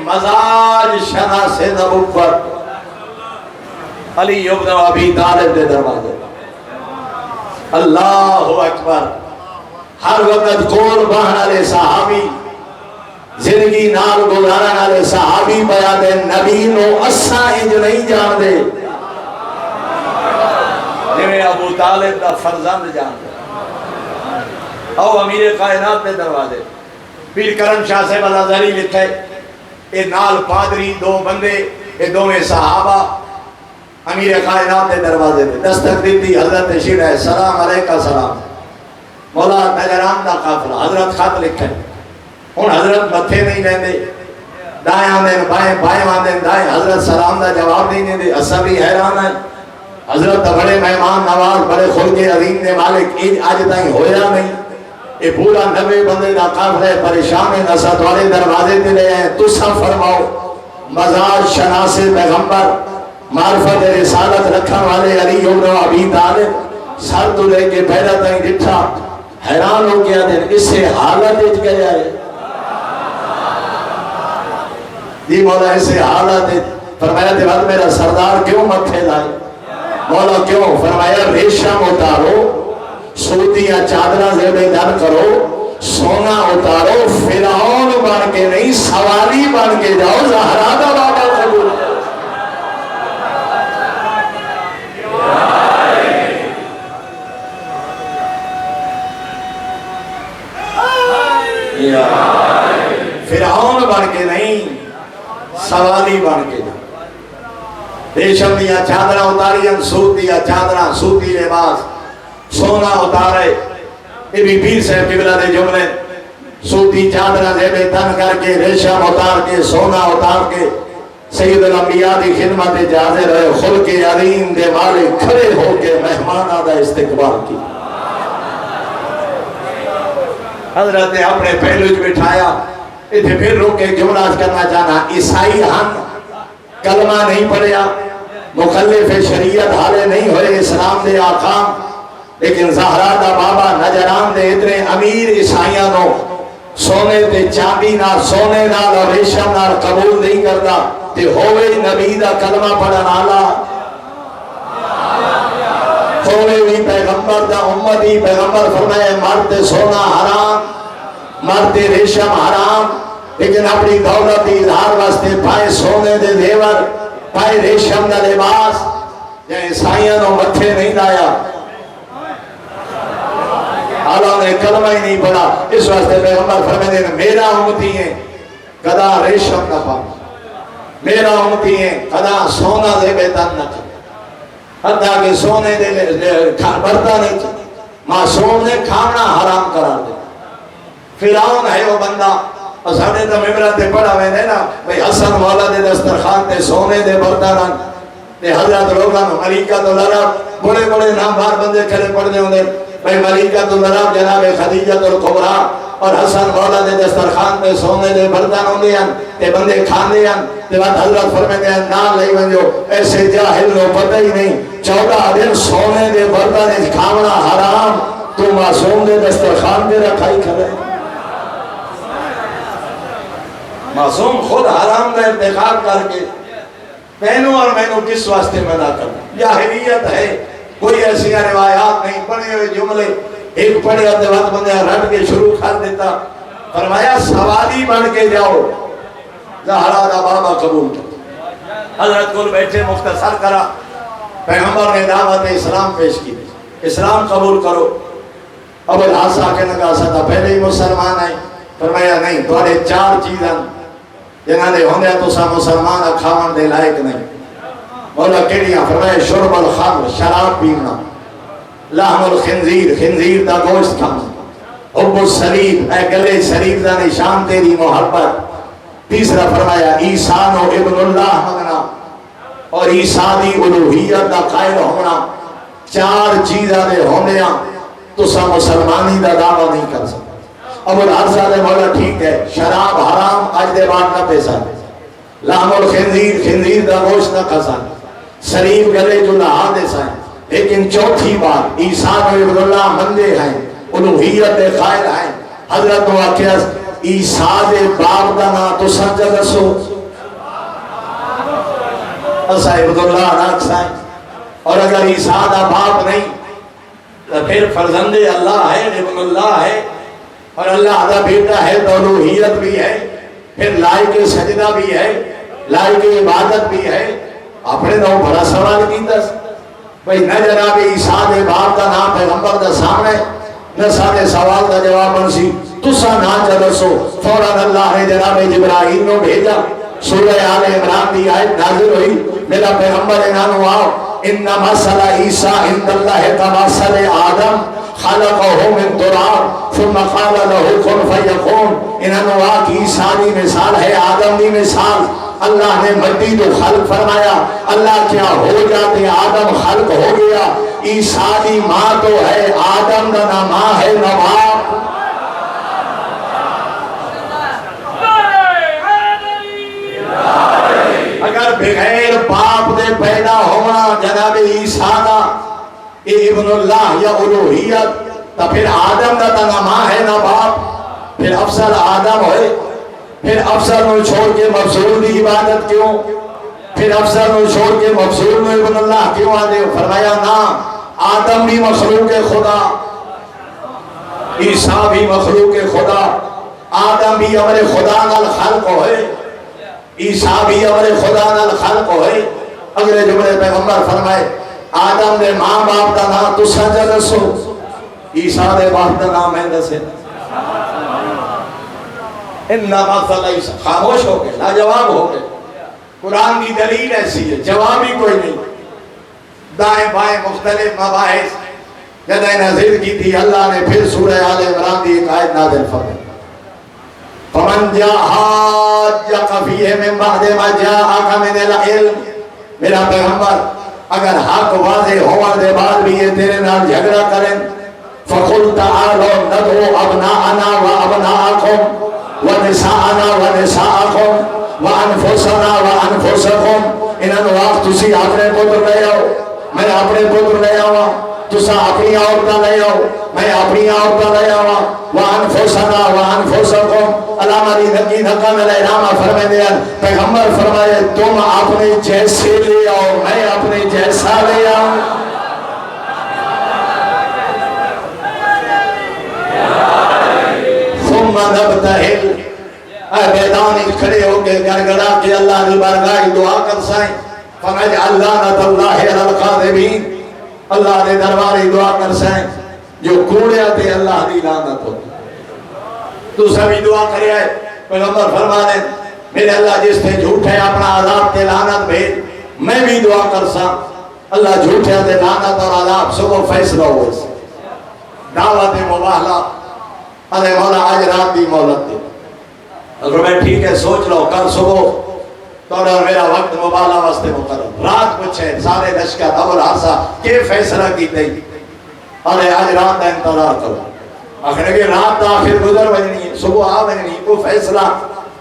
[SPEAKER 1] مزاج شناس نبوت علی ابن ابی طالب دے دروازے۔ اللہ اکبر۔ ہر وقت کول بہن والے صحابی، زندگی نال گزارن والے صحابی بیان دے نبی نو اساں انج نہیں جان دے جویں ابو طالب دا فرزند جان دے۔ او امیر کائنات دے دروازے۔ پیر کرم شاہ صاحب الازہری لکھے، اے نال پادری دو بندے، اے دوویں صحابہ امیر کائنات دے دروازے پہ دستک دیتی، حضرت تشریف ہے، سلام علیکہ سلام، مولا نجران دا قافلہ، حضرت خط لکھے، ہن حضرت متھے نہیں لیندے، دائیں آندیں بائیں، بائیں آندیں دائیں، حضرت سلام دا جواب نہیں دے، اسا بھی حیران ہے، حضرت بڑے مہمان نواز، بڑے خلق عظیم دے مالک، آج تائیں ہویا نہیں، یہ پورا 90 بندے دا قافلہ پریشان ہے، نسا دوارے دروازے تے لے ہیں، تسا فرماؤ مزاج شناس پیغمبر معرفت رسالت رکھن والے علی ابن ابی طالب سر تو لے کے پیرا تائیں ڈٹھا، حیران ہو گیا دن اسے حالت اچ گیا ہے جی مولا، اسے حالت فرمایا تے بعد میرا سردار کیوں متھے لائے؟ مولا کیوں؟ فرمایا ریشم اتارو، سوتیاں چادرہ زیبے در کرو، سونا اتارو، فرعون بن کے نہیں سواری بن کے جاؤ، زہرا دا بابا قبول۔ فرعون بن کے نہیں سواری بن کے جاؤ۔ ریشم دیا چادرہ اتاریاں، سوت دیا چادرہ، سوتی لباس، سونا اتارے، یہ بھی پیر صاحب قبلہ دے جملے، سوتی چادرہ زیبے تن کر کے، ریشم اتار کے، سونا اتار کے، سید الانبیاء دی خدمت حاضر رہے، خلق عظیم دے مالک کھڑے ہو کے مہمانہ دا استقبال کی۔ حضرت نے اپنے پہلوچ بٹھایا، اتھے پھر روکے جملہ کرنا چاہنا، عیسائی ہم کلمہ نہیں پڑھیا، مخلف شریعت حالے نہیں ہوئے اسلام دے آقام، لیکن زہرا دا بابا نجران دے اتنے امیر عیسائیاں نو سونے تے چاندی نال، سونے نال اور ریشم نال قبول نہیں کرتا، تے ہوئے نبی دا کلمہ پڑھن آلا، ہوئے بھی پیغمبر دا امتی، پیغمبر فرمائے مرتے سونا حرام، مرتے ریشم حرام، لیکن اپنی دولت اظہار واسطے پائے سونے دے زیور، پائے ریشم دا لباس، یا عیسائیاں نو متھے نہیں لایا، اللہ نے کلمہ ہی نہیں پڑھا، اس واسطے پیغمبر فرمائے دے میرا امتی ہے کدا ریشم نہ پا، میرا امتی ہے کدا سونا دے بیتن نہ کھا، حتیٰ کہ سونے دے برتا نہیں چاہتا، معصوم نے کھانا حرام قرار دے۔ فرعون ہے وہ بندہ، ساڑھے تو ممرہ پڑھا ہوئے دے نا بھئی حسن مولا دے دسترخوان تے سونے دے برتا رن تے حضرت لوگان ملیکہ تو لرب بڑے بڑے نام بار بندے کھلے پڑھنے ہوں دے بھئی ملیکہ تو لرب جناب خدیجہ الکبریٰ اور حسن مولا دے دسترخوان تے سونے دے برتن ہوں دے تے بندے کھان دے تے بعد حضرت فرمے دے نام لئی بنجو ایسے جاہل نو پتہ ہی نہیں 14 دن سونے دے برتن کھاونا حرام، تو معصوم دے دسترخوان دے رکھائی کھلے، معصوم خود حرام کا انتخاب کر کے پہنوں اور مینوں کس واسطے منع کرنا۔ جاہلیت ہے، کوئی ایسی روایات نہیں، پڑھے ہوئے جملے ایک پڑھے ہوتے وقت بندے رٹ کے شروع کر دیتا، فرمایا سوالی بن کے جاؤ، زہرا دا بابا قبول کرو۔ حضرت کل بیٹھے مختصر کرا، پیغمبر نے دعوت اسلام پیش کی، اسلام قبول کرو۔ ابو العاص کے نگاہ ستا پہلے ہی مسلمان آئے، فرمایا نہیں تھوڑے 4 چیزاں جنہاں دے ہوندے تو سا مسلمان کھاون دے لائق نہیں۔ مولا کیڑیاں؟ فرمایا شرب الخمر، شراب پینا، لحم الخنزیر، خنزیر دا گوشت کھانا، حب الصلیب، اے گلے صلیب دا نشان تیری محبت۔ تیسرا فرمایا عیسیٰ نو ابن اللہ مننا اور عیسیٰ دی الوہیت دا قائل ہونا۔ 4 چیزاں دے ہوندیاں تو سا مسلمانی دا دعویٰ نہیں کر سکتا۔ ابو العاص دے مولا ٹھیک ہے شراب حرام اج دے بعد نہ پیسا، لحم الخنزیر، خنزیر دا گوشت نہ کھسا، صلیب گلے جو لہا دے سائیں، لیکن چوتھی بات عیسیٰ نو ابن اللہ مندے ہیں، الوہیت دے قائل ہیں۔ حضرت واقعہ عیسیٰ دے باپ دا نا تو سنجا دسو، اسا ابن اللہ راک سائیں، اور اگر عیسیٰ دا باپ نہیں تو پھر فرزند اللہ ہے، ابن اللہ ہے، اور اللہ دا بیٹا ہے تو الوہیت بھی ہے، پھر لائق سجدہ بھی ہے، لائق عبادت بھی ہے۔ اپنے نو بڑا سوال کی دس بھئی نہ جناب عیسیٰ دے باپ دا نام پیغمبر دا سامنے نہ سارے سوال دا جواب منسی تسا نہ جلسو۔ فوراً اللہ نے جناب جبرائیل نو بھیجا، سورہ آل عمران دی آیت نازل ہوئی، میرا پیغمبر انہوں آؤ، ان مثل عیسیٰ عند اللہ کمثل آدم خلقہ من تراب ثم قال له کن فیکون۔ انہوں آ کہ عیسیٰ دی مثال ہے آدم دی مثال، اللہ نے مٹی تو خلق فرمایا، اللہ کیا ہو جاتے آدم خلق ہو گیا۔ عیسیٰ دی ماں تو ہے آدم دا نہ ماں ہے نہ باپ۔ اگر بغیر باپ دے پیدا ہونا جناب عیسیٰ دا ابن اللہ یا الوہیت تو پھر آدم دا نہ ماں ہے نہ باپ، پھر افضل آدم ہوئے، پھر افضل نو چھوڑ کے مفضول دی عبادت کیوں، پھر افضل نو چھوڑ کے مفضول نو ابن اللہ کیوں آدھے؟ فرمایا نا آدم بھی مخلوق خدا، عیسیٰ بھی مخلوق خدا، آدم بھی امر خدا نال خلق ہوئے، عیسیٰ بھی امر خدا نال خلق ہوئے۔ اگلے جملے پیغمبر فرمائے آدم دے ماں باپ دا نام تو سجا دسو، عیسیٰ دے باپ دا نام ہے دسے۔ انما مثل عیسیٰ، خاموش ہو گئے، لاجواب ہو گئے۔ قرآن کی دلیل ایسی ہے، جواب ہی کوئی نہیں۔ دائیں بائیں مختلف مباحث جدہ نظیر کی تھی، اللہ نے پھر سورہ آل عمران دی ایک آیت نازل فرمائی، فمن جا حاجک فیہ من بعد ما جاءک من العلم۔ میرا پیغمبر اگر حق واضح ہوا دے بعد بھی یہ تیرے نال جھگڑا کریں، فقل تعالوا ندعو ابناءنا وابناءکم ونساءنا ونساءکم وانفسنا وانفسکم۔ انہوں وقت تسی اپنے پتر لے آؤ، میں اپنے پتر لے آؤں، تسا اپنی عورتہ لے آؤ، میں اپنی عورتہ لے آؤں، وانفسنا وانفسکم۔ علامہ نقی نقام الہرامہ فرمائے دیا، پیغمبر فرمائے تم اپنے جیسے لے آؤ، میں اپنے جیسا لے آؤں۔ ثم نبتہل، اے بیدانی کھڑے ہو کے گرگڑا کے اللہ نے بارگاہ دعا کر سائیں، فنجعل لعنت اللہ علی القاذبین۔ اللہ نے درباری دعا کر سائیں جو کوڑے تے اللہ دی لعنت ہو۔ تو سبھی دعا کرے آئے، پیغمبر فرمانے میرے اللہ جس نے جھوٹے اپنا عذاب تے لعنت بھیج، میں بھی دعا کر سا اللہ جھوٹے تے لعنت اور عذاب سبو فیصلہ ہو اس دعوت مباہلہ۔ ارے مولا آج رات دی مولت دے، اگر میں ٹھیک ہے سوچ لو کل صبح تو میرا وقت مباہلہ واسطے مقرر، رات پچھے سارے لشکر ابو العاص کے فیصلہ کی تھی، ارے آج رات دا انتظار کرو، آخر کہ رات دا آخر گزر بجنی ہے، صبح آ بجنی، کو فیصلہ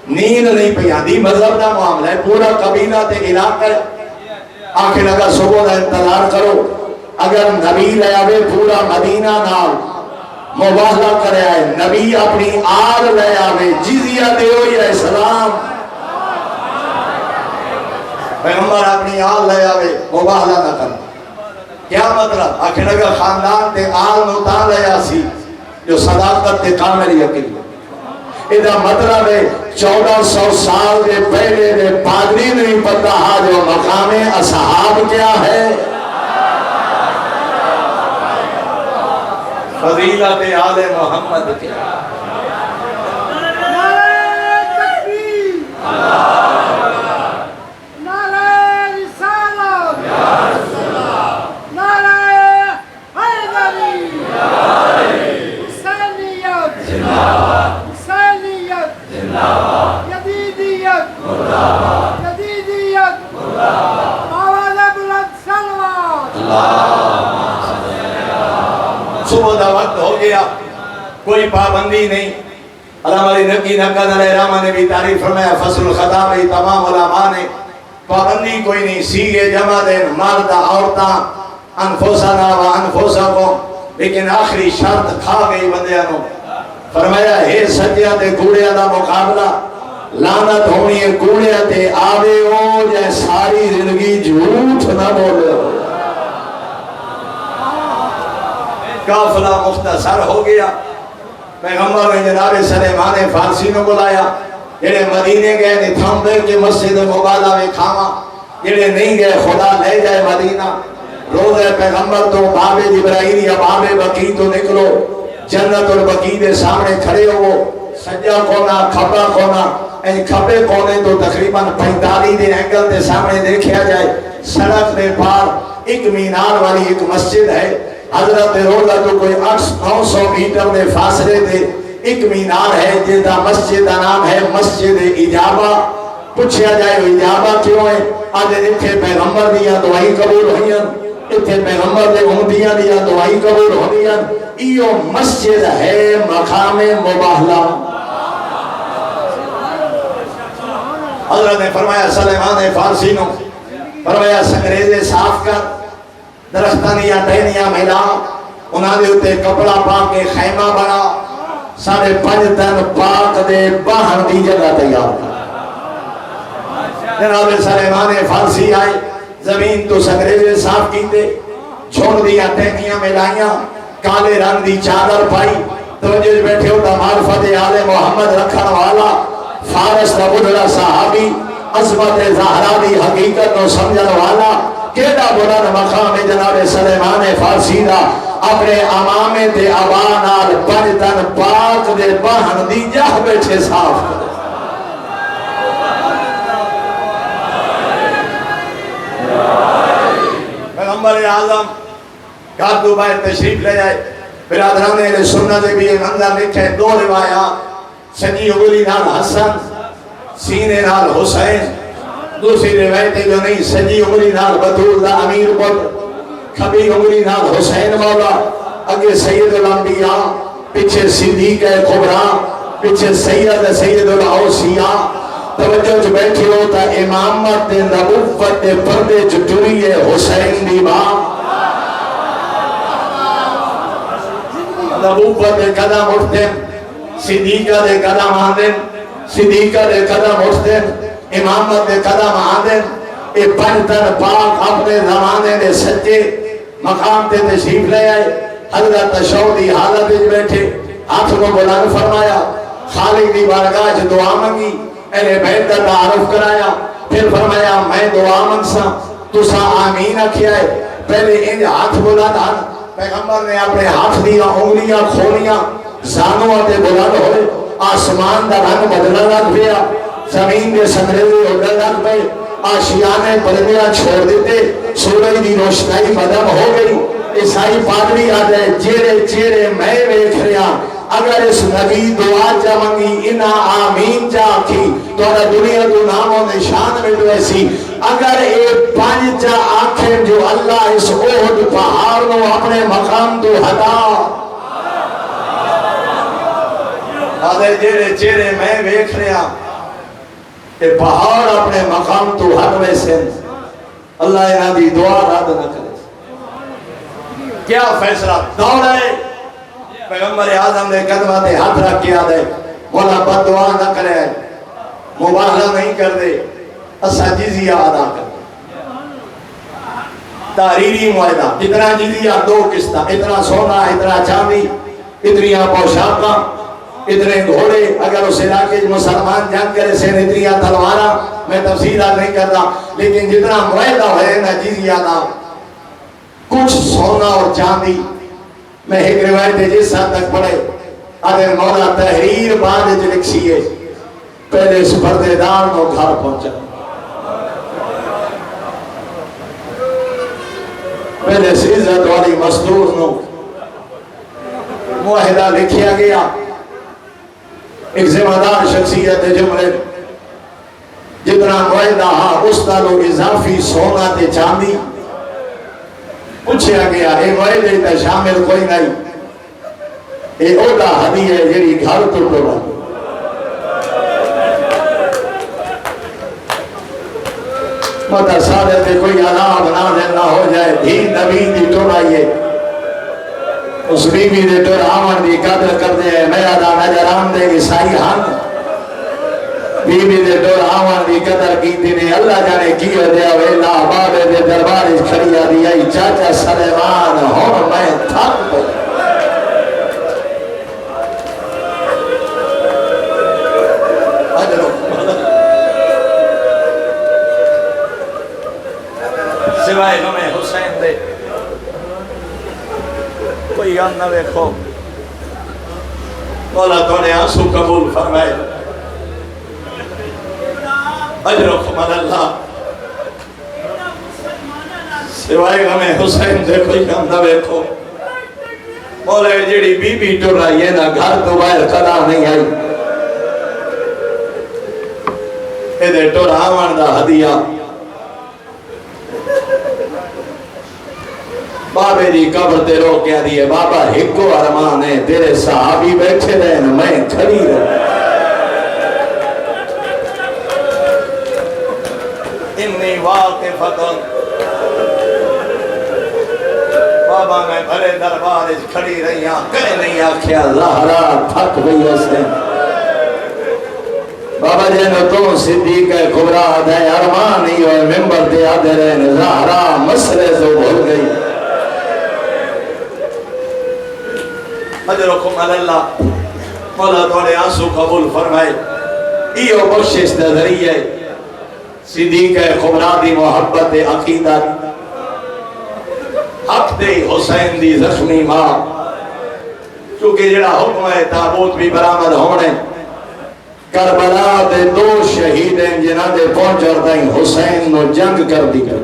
[SPEAKER 1] نیند نہیں پہ آدھی، مذہب دا معاملہ ہے، پورا قبیلہ تے علاقہ ہے۔ آخر اگر صبح دا انتظار کرو، اگر نبی لے آوے پورا مدینہ نال مباہلہ کرے آئے، نبی اپنی آل لے آوے، جزیہ دے ہوئی ہے اسلام، پیغمبر اپنی آل لے آوے مباہلہ نہ کرنا۔ کیا مطلب؟ آخر اگر خاندان تے آل نوتا لے آسی جو صداقت تے کامل یقین، یہ مطلب ہے 1400 سال کے پہلے دے پادری نہیں پتا جو مقام اصحاب کیا ہے، فضیلت آل محمد کیا ہے۔ صبح دا وقت ہو گیا، کوئی پابندی نہیں۔ علامہ علی نقی نقد علیہ رحمہ نے بھی تعریف فرمایا، فصل الخطا میں تمام علماء نے پابندی کوئی نہیں، سیگے جمع دیں مرد عورتاں انفسنا و انفسکم، لیکن آخری شرط کھا گئی بندیاں نو۔ فرمایا ہے سجیاں تے کوڑیاں دا مقابلہ، لعنت ہونی ہے کوڑیاں تے آوے ہو جائے ساری زندگی جھوٹ نہ بولے ہو۔ قافلہ مختصر ہو گیا، پیغمبر نے جناب سلیمان فارسی نے بلایا، جڑے مدینے گئے نے تھمبے کے مسجد مبالہ میں کھاما، جڑے نہیں گئے خدا لے جائے مدینہ۔ روز پیغمبر تو باب جبرائیل یا باب بقی تو نکلو، جنت البقی دے سامنے کھڑے ہو، سجا کونا کھبا کونا، این کھبے کونے تو تقریباً 45 دن اینگل دے سامنے دیکھیا جائے، سڑک دے پار ایک مینار والی ایک مسجد ہے، حضرت روزہ تو کوئی 800-900 میٹر دے فاصلے دے ایک مینار ہے جیدہ مسجد کا نام ہے مسجد اجابہ۔ پوچھیا جائے اجابہ کیوں ہے؟ آدھے اتھے پیغمبر دیا دعائی قبول ہوئیں، اتھے پیغمبر دے امتیاں دیا دعائی قبول ہوئیں، ایو مسجد ہے مقام مباہلہ۔ حضرت نے فرمایا سلیمان فارسی نو، فرمایا سنگریزے صاف کر، درختانیاں ٹہنیاں ملا، انہاں دے اتے کپڑا پاک کے خیمہ بنا، 5.5 ٹن پاک دے باہن دی جگہ تیار کر۔ جناب سلیمان فارسی آئے، زمین تو سنگریزے صاف کیتے، چھوڑ دیا ٹہنیاں ملائیاں، کالے رنگ دی چادر پائی، توجہ بیٹھے ہوتا معرفت آل محمد رکھن والا، فارس دا بڑھڑا صحابی، عظمت زہرا دی حقیقت نو سمجھن والا، کیڑا بلند مقام جناب سلیمان فارسی دا، اپنے امامے تے آبانال 5 ٹن پاک دے باہن دی جہ بیٹھے صاف کرے۔ پیغمبر اعظم کاتو باہر تشریف لے جائے، برادران اہل سنت بھی منظر لکھے 2 روایات، سجی انگلی نال حسن، سینے نال حسین، دوسری روایتیں جو نہیں، سجی انگلی نال بطول دا امیر پتر، کھبی انگلی نال حسین مولا، اگے سید الانبیاء، پیچھے صدیق کبریٰ، پیچھے سید الاوصیاء۔ توجہ جو بیٹھے ہوتا امامت نبوت پردے جٹوری حسین دی ماں، نبوت قدم اٹھتے، صدیقہ دے قدم آندن، صدیقہ دے قدم اٹھتے، امامت دے قدم آندن۔ اے 5 ٹن پاک اپنے زمانے دے سچے مقام تے تشریف لے آئے، حضرت تشہد دی حالت وچ بیٹھے، ہاتھ کو بلند فرمایا، خالق دی بارگاہ وچ دعا منگی، اہل بیت دا تعارف کرایا، پھر فرمایا میں دعا منگساں، تساں آمین آکھیا ہے۔ پہلے انج ہاتھ بلند ہن، پیغمبر نے اپنے ہاتھ دیا انگلیاں کھولیاں، زانوں تے بلند ہوئے، آسمان دا رنگ بدلن لگ پیا، زمین دے سنگریزے اڑن لگ پئے، آشیانے پردیاں چھوڑ دیتے، سورج دی روشنائی بدم ہو گئی۔ عیسائی پادری آدھے چہرے چہرے میں ویکھ رہا، اگر اس نبی دعا چا منگی انہا آمین چا آکھی تو دنیا تو نام و نشان میں ایسی، اگر اے 5 چا آنکھیں جو اللہ اس احد پہاڑ نو اپنے مقام تو ہٹا، آدھے چہرے میں ویکھ رہا کہ پہاڑ اپنے مقام تو ہٹ ویسے، اللہ انہاں دی دعا رد نہ کرے۔ کیا فیصلہ دوڑے، پیغمبر اعظم نے قدمہ تے ہاتھ رکھ کے آدھے مولا بد دعا نہ کرے، مباہلہ نہیں کر دے، اسا جزیہ ادا کر دے، تحریری معاہدہ، اتنا جزیہ 2 قسطہ، اتنا سونا اتنا چاندی اتنی پوشاکاں، اتنے گھوڑے اگر اس علاقے مسلمان جنگ کرے سے اتنی تلوارا میں تفصیلات نہیں کرتا لیکن جتنا معاہدہ ہوئے نا جزیہ دا کچھ سونا اور چاندی میں ایک روایت جس حد تک پڑھے اگر مولا تحریر بعد جو لکھی ہے پہلے اس پردیدار کو گھر پہنچا پہلے اس عزت والی مزدور نو معاہدہ لکھیا گیا ایک ذمہ دار شخصیت جملے جتنا معاہدہ ہاں اس نالو اضافی سونا تے چاندی پوچھیا گیا اے معاہدے تے شامل کوئی نہیں اے اوڈا ہدیہ ہے جڑی گھر تو ٹوڑا مطلب سارے تے کوئی عذاب نازل نہ ہو جائے دھی نبی دی ٹوڑائیے اس بی بی دے ٹور آمن دی قدر کر دے میرا دا نجران دے عیسائی ہن بی بی دے ٹور آمن دی قدر کی نے اللہ جانے کی ہو دیا ویلا بابے دے دربار کھڑیا دیا چاچا سلیمان ہون میں تھک دے سوائے ہمیں حسین دے کوئی گان نہ دیکھو مولا تو نے آنسو قبول فرمائے اجرکم اللہ سوائے ہمیں حسین دے کوئی گان نہ دیکھو مولا جیڑی بی بی ٹر رہی ہے نا گھر تو باہر کدا نہیں آئی اے دے ٹر آمان دا ہدیہ بابے دی قبر تے رو کیا دیئے بابا ہکو ارمان ہے تیرے صحابی بیٹھے رہن میں کھڑی رہن انی واقفتن بابا میں بھرے دربار کھڑی رہی ہاں کہے نہیں آکھیا زہرا تھک گئی اسے بابا جنو تو صدیق کبرا دے ارمان ہی ہوئے ممبر دے آدھے رہن زہرا مسئلے سے بھول گئی اجرکم اللہ مولا توڑے آنسو قبول فرمائے ایو بخشش دے ذریعے صدیق کبرا دی محبت عقیدہ حق دے حسین دی زخمی ماں چونکہ جڑا حکم ہے تابوت بھی برآمد ہونے کربلا دے دو شہیدیں جنہ دے پہنچر دائیں حسین نو جنگ کر دی کر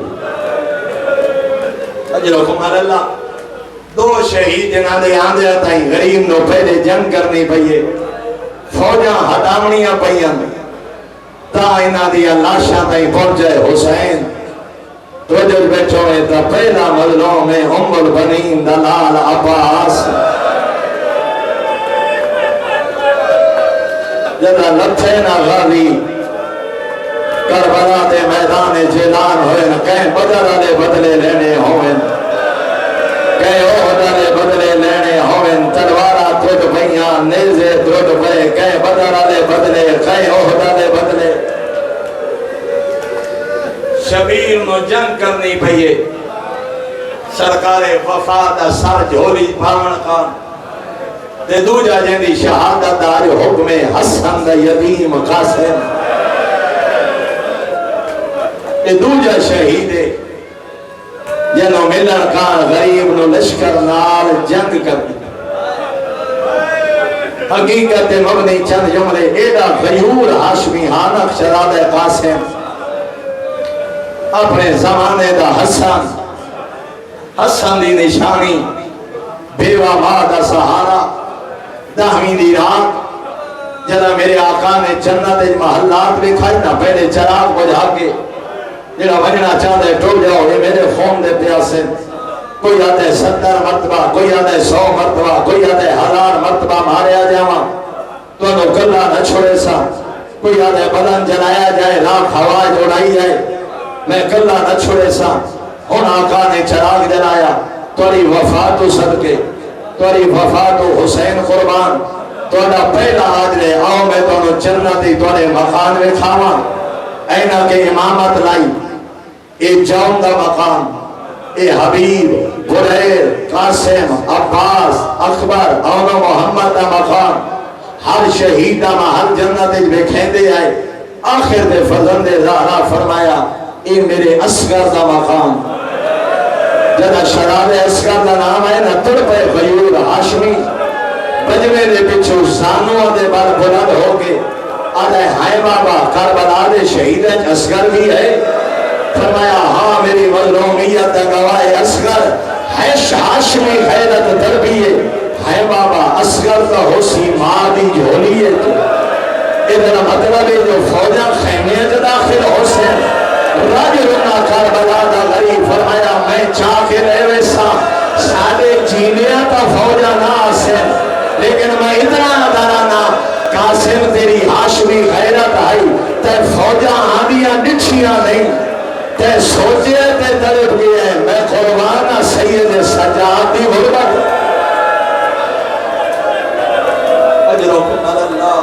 [SPEAKER 1] اجرکم اللہ دو شہید جنہ دے آندے تائیں غریب نو پہلے جنگ کرنی پئیے فوجاں ہٹاونیاں پئیاں تا انہاں دی لاشاں تائیں پہنچ جائے حسین تو جب بیٹھو ہے تا پہلا مظلوم ہے ام البنین دلال عباس جدا لتھے نہ غازی کربلا دے میدان جیلان ہوئے نہ کہیں بدر علی بدلے لینے ہوئے کہیں عہد علی بدلے لینے ہوئے تلوارا ترد پئیاں نیزے ترد پئے کہیں بدر علی بدلے کہیں عہد علی بدلے شبیر نو جنگ کرنی پئیے سرکار وفاد سر جھولی پاون کان تے دوجا جیندی شہادت دار حکم حسن دا یتیم قاسم تے دوجا شہید جنو ملن کان غریب نو لشکر نال جنگ کرنی حقیقت مبنی چند جملے ایڈا غیور ہاشمی حانق شراد قاسم اپنے زمانے دا حسن دی نشانی بیوہ ماں دا سہارا دہویں دی رات جنہ میرے آقا نے جنت محلات لکھائی نہ پہلے چراغ بجھا کے جنہ بننا چاہتے ٹوٹ جاؤ یہ میرے خون دے پیاسے کوئی آتے 70 مرتبہ کوئی آتے 100 مرتبہ کوئی آتے 1000 مرتبہ مارے آ جاواں تو انہوں گلہ نہ چھوڑے سا کوئی آتے بدن جلایا جائے لاکھ ہوائی جوڑائی جائے میں گلہ نہ چھوڑے سا ان آقا نے چراغ جلایا توری وفاتو صدقے توری وفاتو حسین قربان توڑا پہلا آجرے آؤ میں دونوں جنتی توڑے مقام میں کھاواں اینا کے امامت لائی اے جاؤں دا مقام اے حبیب بریر قاسم عباس اکبر اونو محمد دا مقام ہر شہید دا محل جنت وچ ویکھیندے آئے آخر دے فرزند زہرا فرمایا اے میرے اصغر دا مقام جدا شراب اصغر دا نام ہے نہ تڑ پہ غیور ہاشمی بجوے دے پچھو زانوہ دے بار بلند ہو کے آدھے ہائے بابا کربلا دے شہید اصغر بھی ہے فرمایا ہاں میری مظلومیت گواہ اصغر ہے ہاشمی غیرت دربیے ہے بابا اصغر کا حسی ماں دی جھولی ہے تو ادھر مطلب ہے جو فوجہ خیمے جو داخل حسین راج رنا کربلا دا غریب فرمایا میں چاہ کے رہے ویسا سادے جینیاں کا فوجہ نہ حسین لیکن میں اتنا دارانا قاسم تیری ہاشمی غیرت آئی تے فوجہ آدیاں نچھیاں نہیں تے سوچے تے درب گئے میں قربانہ سید سجاد دی غربت اجرکم اللہ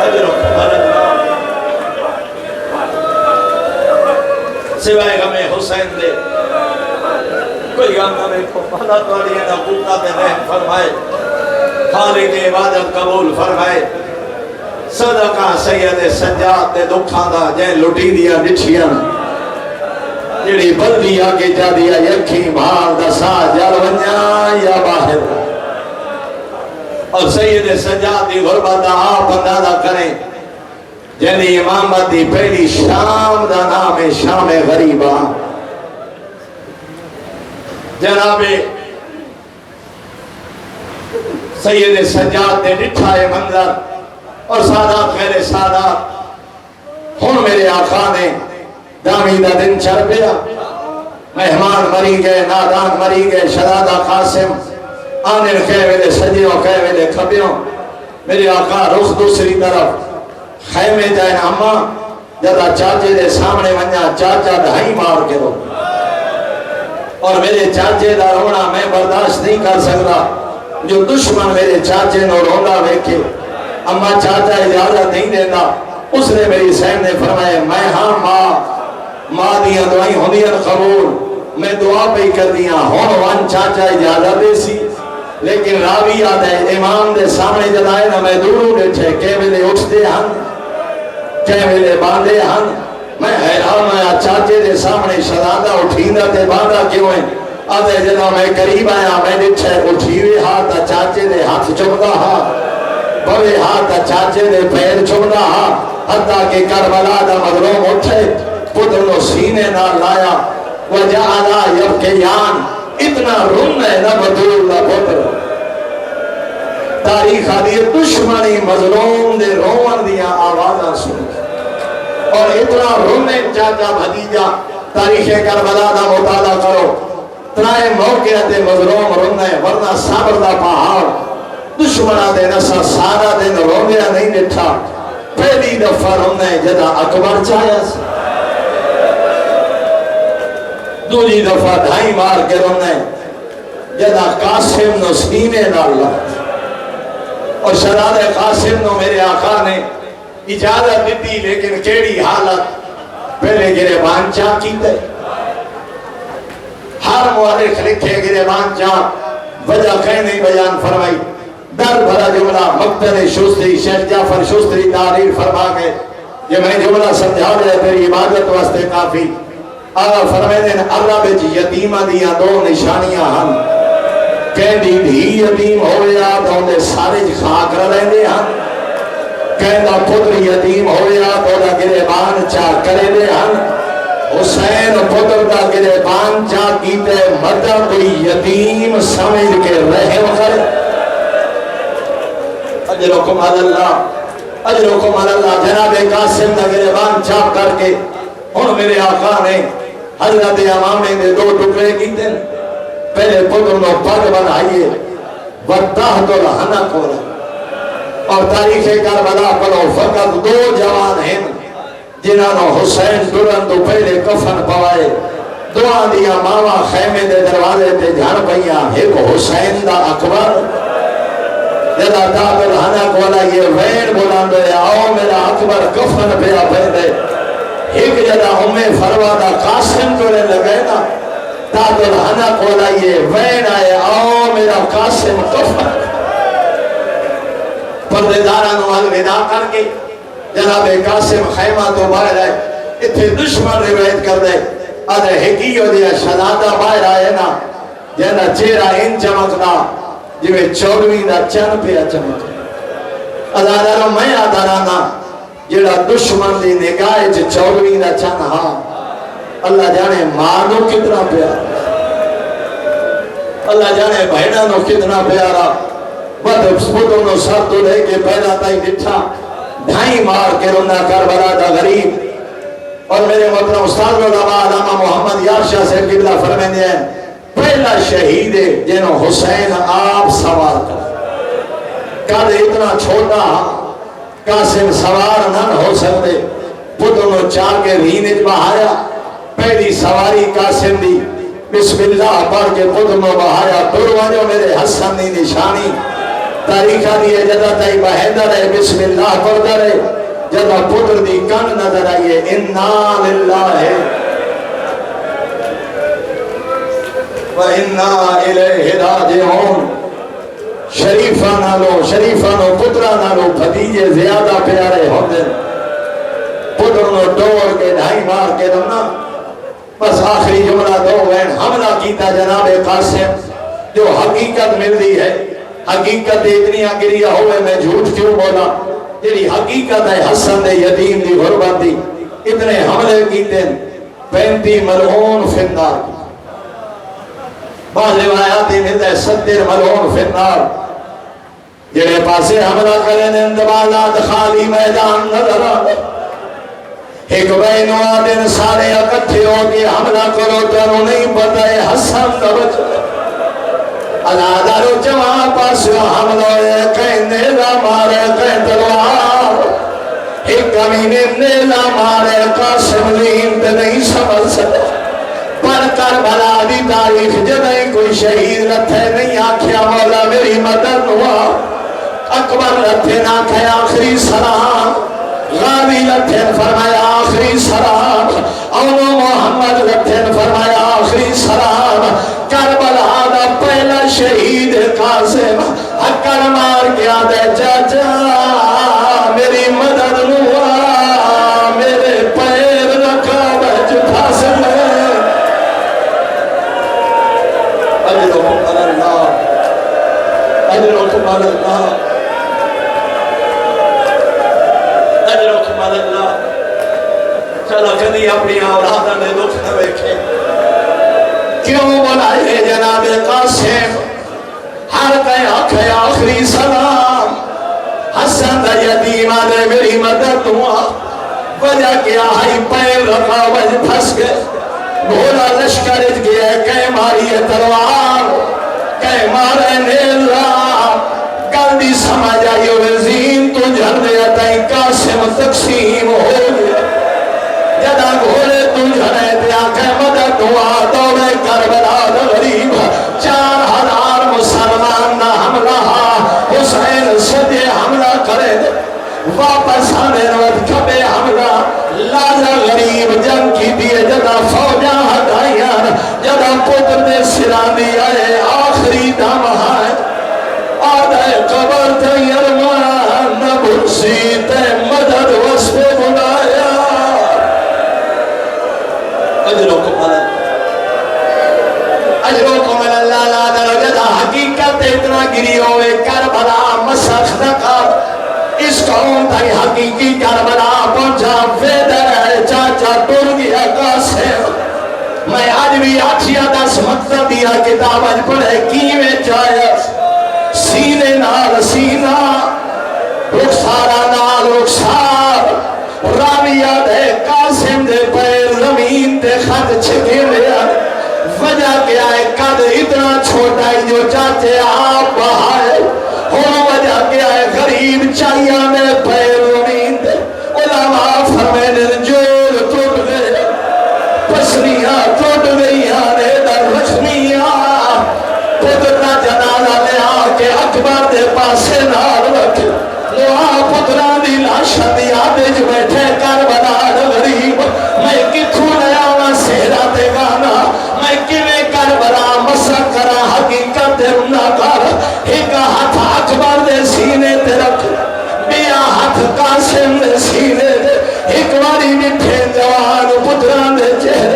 [SPEAKER 1] اجرکم اللہ سوائے غم حسین دے کوئی غم نہ کو پہلا توڑی ہے نہ قوت رحم فرمائے خالق عبادت قبول فرمائے صدقہ سید سجاد دے دکھاں دا جائیں لٹی دیا نچھیاں جڑی بلدی آگے جا دیا یکھی مال دا سا جال ونیا یا باہر اور سید سجاد دی غربت دا آپ اندازہ کریں جنہی امامت دی پہلی شام دا نام ہے شام غریبہ جناب سید سجاد دے نٹھائے منظر اور سادات غیر سادات ہون میرے آقا نے دامی دا دن چل پیا مہمان مری گئے نادان مری گئے شدادہ قاسم آنر کہوے دے سجیوں کہوے دے کھبیوں میرے آقا رخ دوسری طرف خیمے جائیں اما جدا چاچے دے سامنے ونیا چاچا دھائی مار کے رو اور میرے چاچے دا رونا میں برداشت نہیں کر سکتا جو دشمن میرے چاچے نو رونا ویکھے اما چاچا اجازت نہیں دیتا اس نے میری سین نے فرمایا میں ہاں ماں دیاں دعائیں ہوندیاں قبول میں دعا پہ کر دیا ہون وان چاچا اجازت دے سی لیکن راوی یاد ہے امام دے سامنے جدائے نا میں دوروں ڈیٹھے کہ ویلے اٹھتے ہن کہ ویلے باندھے ہن میں حیران آیا چاچے دے سامنے شدادہ اٹھیندہ تے باندھا کیوں ہیں آدھے جنا میں قریب آیا میں ڈیٹھے اٹھیوے ہاتھ چاچے دے ہاتھ چکتا ہاتھ بڑے ہاتھ چاچے دے پیر چھوڑا ہاں حتیٰ کہ کربلا دا مظلوم اٹھے پتر نو سینے نہ لایا وجعلا یبکیان اتنا رن ہے نہ بدول دا پتر تاریخ آدھی دشمنی مظلوم دے روان دیا آوازہ سن اور اتنا رن ہے چاچا بھتیجا تاریخ کربلا دا مطالعہ کرو ترائے موقع تے مظلوم رن ہے ورنہ صبر دا پہاڑ دشمنہ دے نسا سارا دن روندیا نہیں نٹھا پہلی دفعہ روندے جدا اکبر چاہیا سی دوری دفعہ دھائی مار کے روندے جدا قاسم نو سینے ڈالا اور شراد قاسم نو میرے آقا نے اجازت دیتی لیکن کیڑی حالت پہلے گریبان چاہ کی تے ہر مورخ لکھے گریبان چاہ وجہ کہیں نہیں بیان فرمائی در بھرا جملہ مقتل شستری شیخ جعفر شستری تعریر فرما گئے یہ میں جملہ سمجھا دے تیری عبادت واسطے کافی آگا فرمائے دیں اللہ بچ یتیمہ دیا دو نشانیاں ہم کہندی بھی یتیم ہویا تو انہیں سارے خاک رہے دے ہم کہندہ پتر یتیم ہویا تو انہیں گریبان چاہ کرے دے ہم حسین پتر دا گریبان چاہ کیتے مدہ کوئی یتیم سمجھ کے رحم کرے اجرکم اللہ اجرکم اللہ جناب قاسم دا گریبان چاپ کر کے اور میرے آقا نے حضرت امامے نے دو ٹکڑے کیتے پہلے پتر نو پگ بنائیے وَتَحْتُ الْحَنَقُ اور تاریخ کربلا پڑھو فقط دو جوان ہیں جنہاں نو حسین دورن تو پہلے کفن پوائے دعا دیا ماما خیمے دے دروازے تے جھان پہیا ایک حسین دا اکبر جدا تاب الحنق والا یہ وین بلند ہے آؤ میرا اکبر کفن پیا پہنے ایک جدا ہمیں فروادہ قاسم کرے لگے نا تاب الحنق والا یہ وین آئے آؤ میرا قاسم کفن پردے دارانو الوداع کر کے جناب قاسم خیمہ تو باہر آئے اتھے دشمن روایت کر دے آدھے حقیقی دیا شہزادہ باہر آئے نا جینا چہرہ ان چمکنا جوے 14ویں دا چن پہ چمک ادارہ میں آدارانا جیڑا دشمن دی نگاہ 14ویں دا چن ہاں اللہ جانے مانو کتنا پیارا اللہ جانے بہنانو کتنا پیارا بد سپوتوں سر تو لے کے پیدا تائی ڈٹھا ڈھائی مار کے رونا کربلا دا غریب اور میرے محترم استاد علماء علامہ محمد یار شاہ صاحب قبلہ فرمائیں ہیں پہلا شہید ہے جنہوں حسین آپ سوار کر کد اتنا چھوٹا قاسم سوار نہ ہو سکتے پتنوں چار کے رینج بہایا پہلی سواری قاسم دی بسم اللہ پڑھ کے پتنوں بہایا دروانجوں میرے حسن دی نشانی تاریخہ دیئے جدہ تائی بہندر ہے بسم اللہ پڑھتا رہے جدہ پتر دی کن نظر آئیے اِنَّا لِلَّهِ وَإِنَّا إِلَيْهِ رَاجِعُونَ شریفانو پترانو بھتیجے زیادہ پیارے ہوتے پترانو ڈور کے ڈھائی مار کے دمنا بس آخری جملہ دو وین حملہ کیتا جناب قاسم جو حقیقت مل دی ہے حقیقت اتنی آگریہ ہوئے میں جھوٹ کیوں بولا جیڑی حقیقت ہے حسن دے یتیم دی غربت دی اتنے حملے کیتے 35 ملعون فی النار بعض روایاتی ملتا ہے 70 ملعون فی النار جڑے پاسے حملہ کریں اندبالات خالی میدان نظر آتا ایک بینو آدن سارے اکٹھے ہو کے حملہ کرو تنو نہیں پتہ ہے حسن کا بچہ اللہ دارو جوان پاسو حملہ ہے کہیں نیلا مارے کہیں تلوار ایک کمینے نیلا مارے قاسم لین تے نہیں سمجھ سکتا پر کربلا دی تاریخ جدہیں کوئی شہید رتھے نہیں آکھیا مولا میری مدد ہوا اکبر لتھے نہ کھے آخری سلام غازی لتھے فرمایا آخری سلام اولو محمد لتھے فرمایا آخری سلام کربلا دا پہلا شہید قاسم اکر مار کیا دے چاچا میری مدد ہوا میرے پیر رکھا بچ پھاسل اجرکم اللہ اجرکم اللہ اجرکم اللہ چلو کدی اپنی اولاداں نے دکھ نہ ویکھے کیوں بلائے جناب قاسم ہر کہیں آنکھیں آخری سلام حسن دا یتیم آدھے میری مدد ہوا وجہ کیا ہائی پیر رکھا وجہ پھس گئے بھولا لشکر اج گیا کہیں ماری تلوار کہیں مارے نیلا گلدی سمجھ آئی وزین تو جھر دیا تائیں قاسم تقسیم ہو گیا جدا گھوڑے تو جھرے دیا کہ مدد ہوا دوڑے کربلا غریب 4000 مسلمان نہ حملہ حسین سجے حملہ کرے واپس آنے روز کبے حملہ لاجا غریب جنگ کی دیئے جدا فوجہ ہٹائیاں جدا پتر دے سراندی آئے آخری دم آئے آدھے قبر تے ارمان نبھرسی تے مدد وسپے بلایا اجرکم اللہ لا در جدا حقیقت اتنا گری ہوئے کربلا مسخ نکار اس قوم تائی حقیقی کربلا پہنچا فیدر ہے چاچا ٹور گیا قاسم میں آج بھی آٹھیا 10 مقصد دیا کتاب آج پڑھے کیویں چاہے سینے نال سینہ رخسارا نال رخسار راویہ دے قاسم دے پیر زمین دے خط چھکے لیا وجہ کیا ہے قد اتنا چھوٹا ہی جو چاہتے آپ بہائے اور وجہ کیا ہے غریب چاہیے میں پیر زمین دے علماء فرمینے جول ٹوٹ گئے پسلیاں ٹوٹ گئیاں در رکھنیاں پترہ جنازہ لے آکے اکبر دے پاسے نال رکھے لوہا پترہ دی لاشا دی آدھج بیٹھے کربلا غریب میں کتھو نیا وہاں سہرہ دے گانا میں کیویں کربلا مسک کرا حقیقت دے انہا کر ایک ہاتھ اکبر دے سینے تے رکھ پتران دے چہرے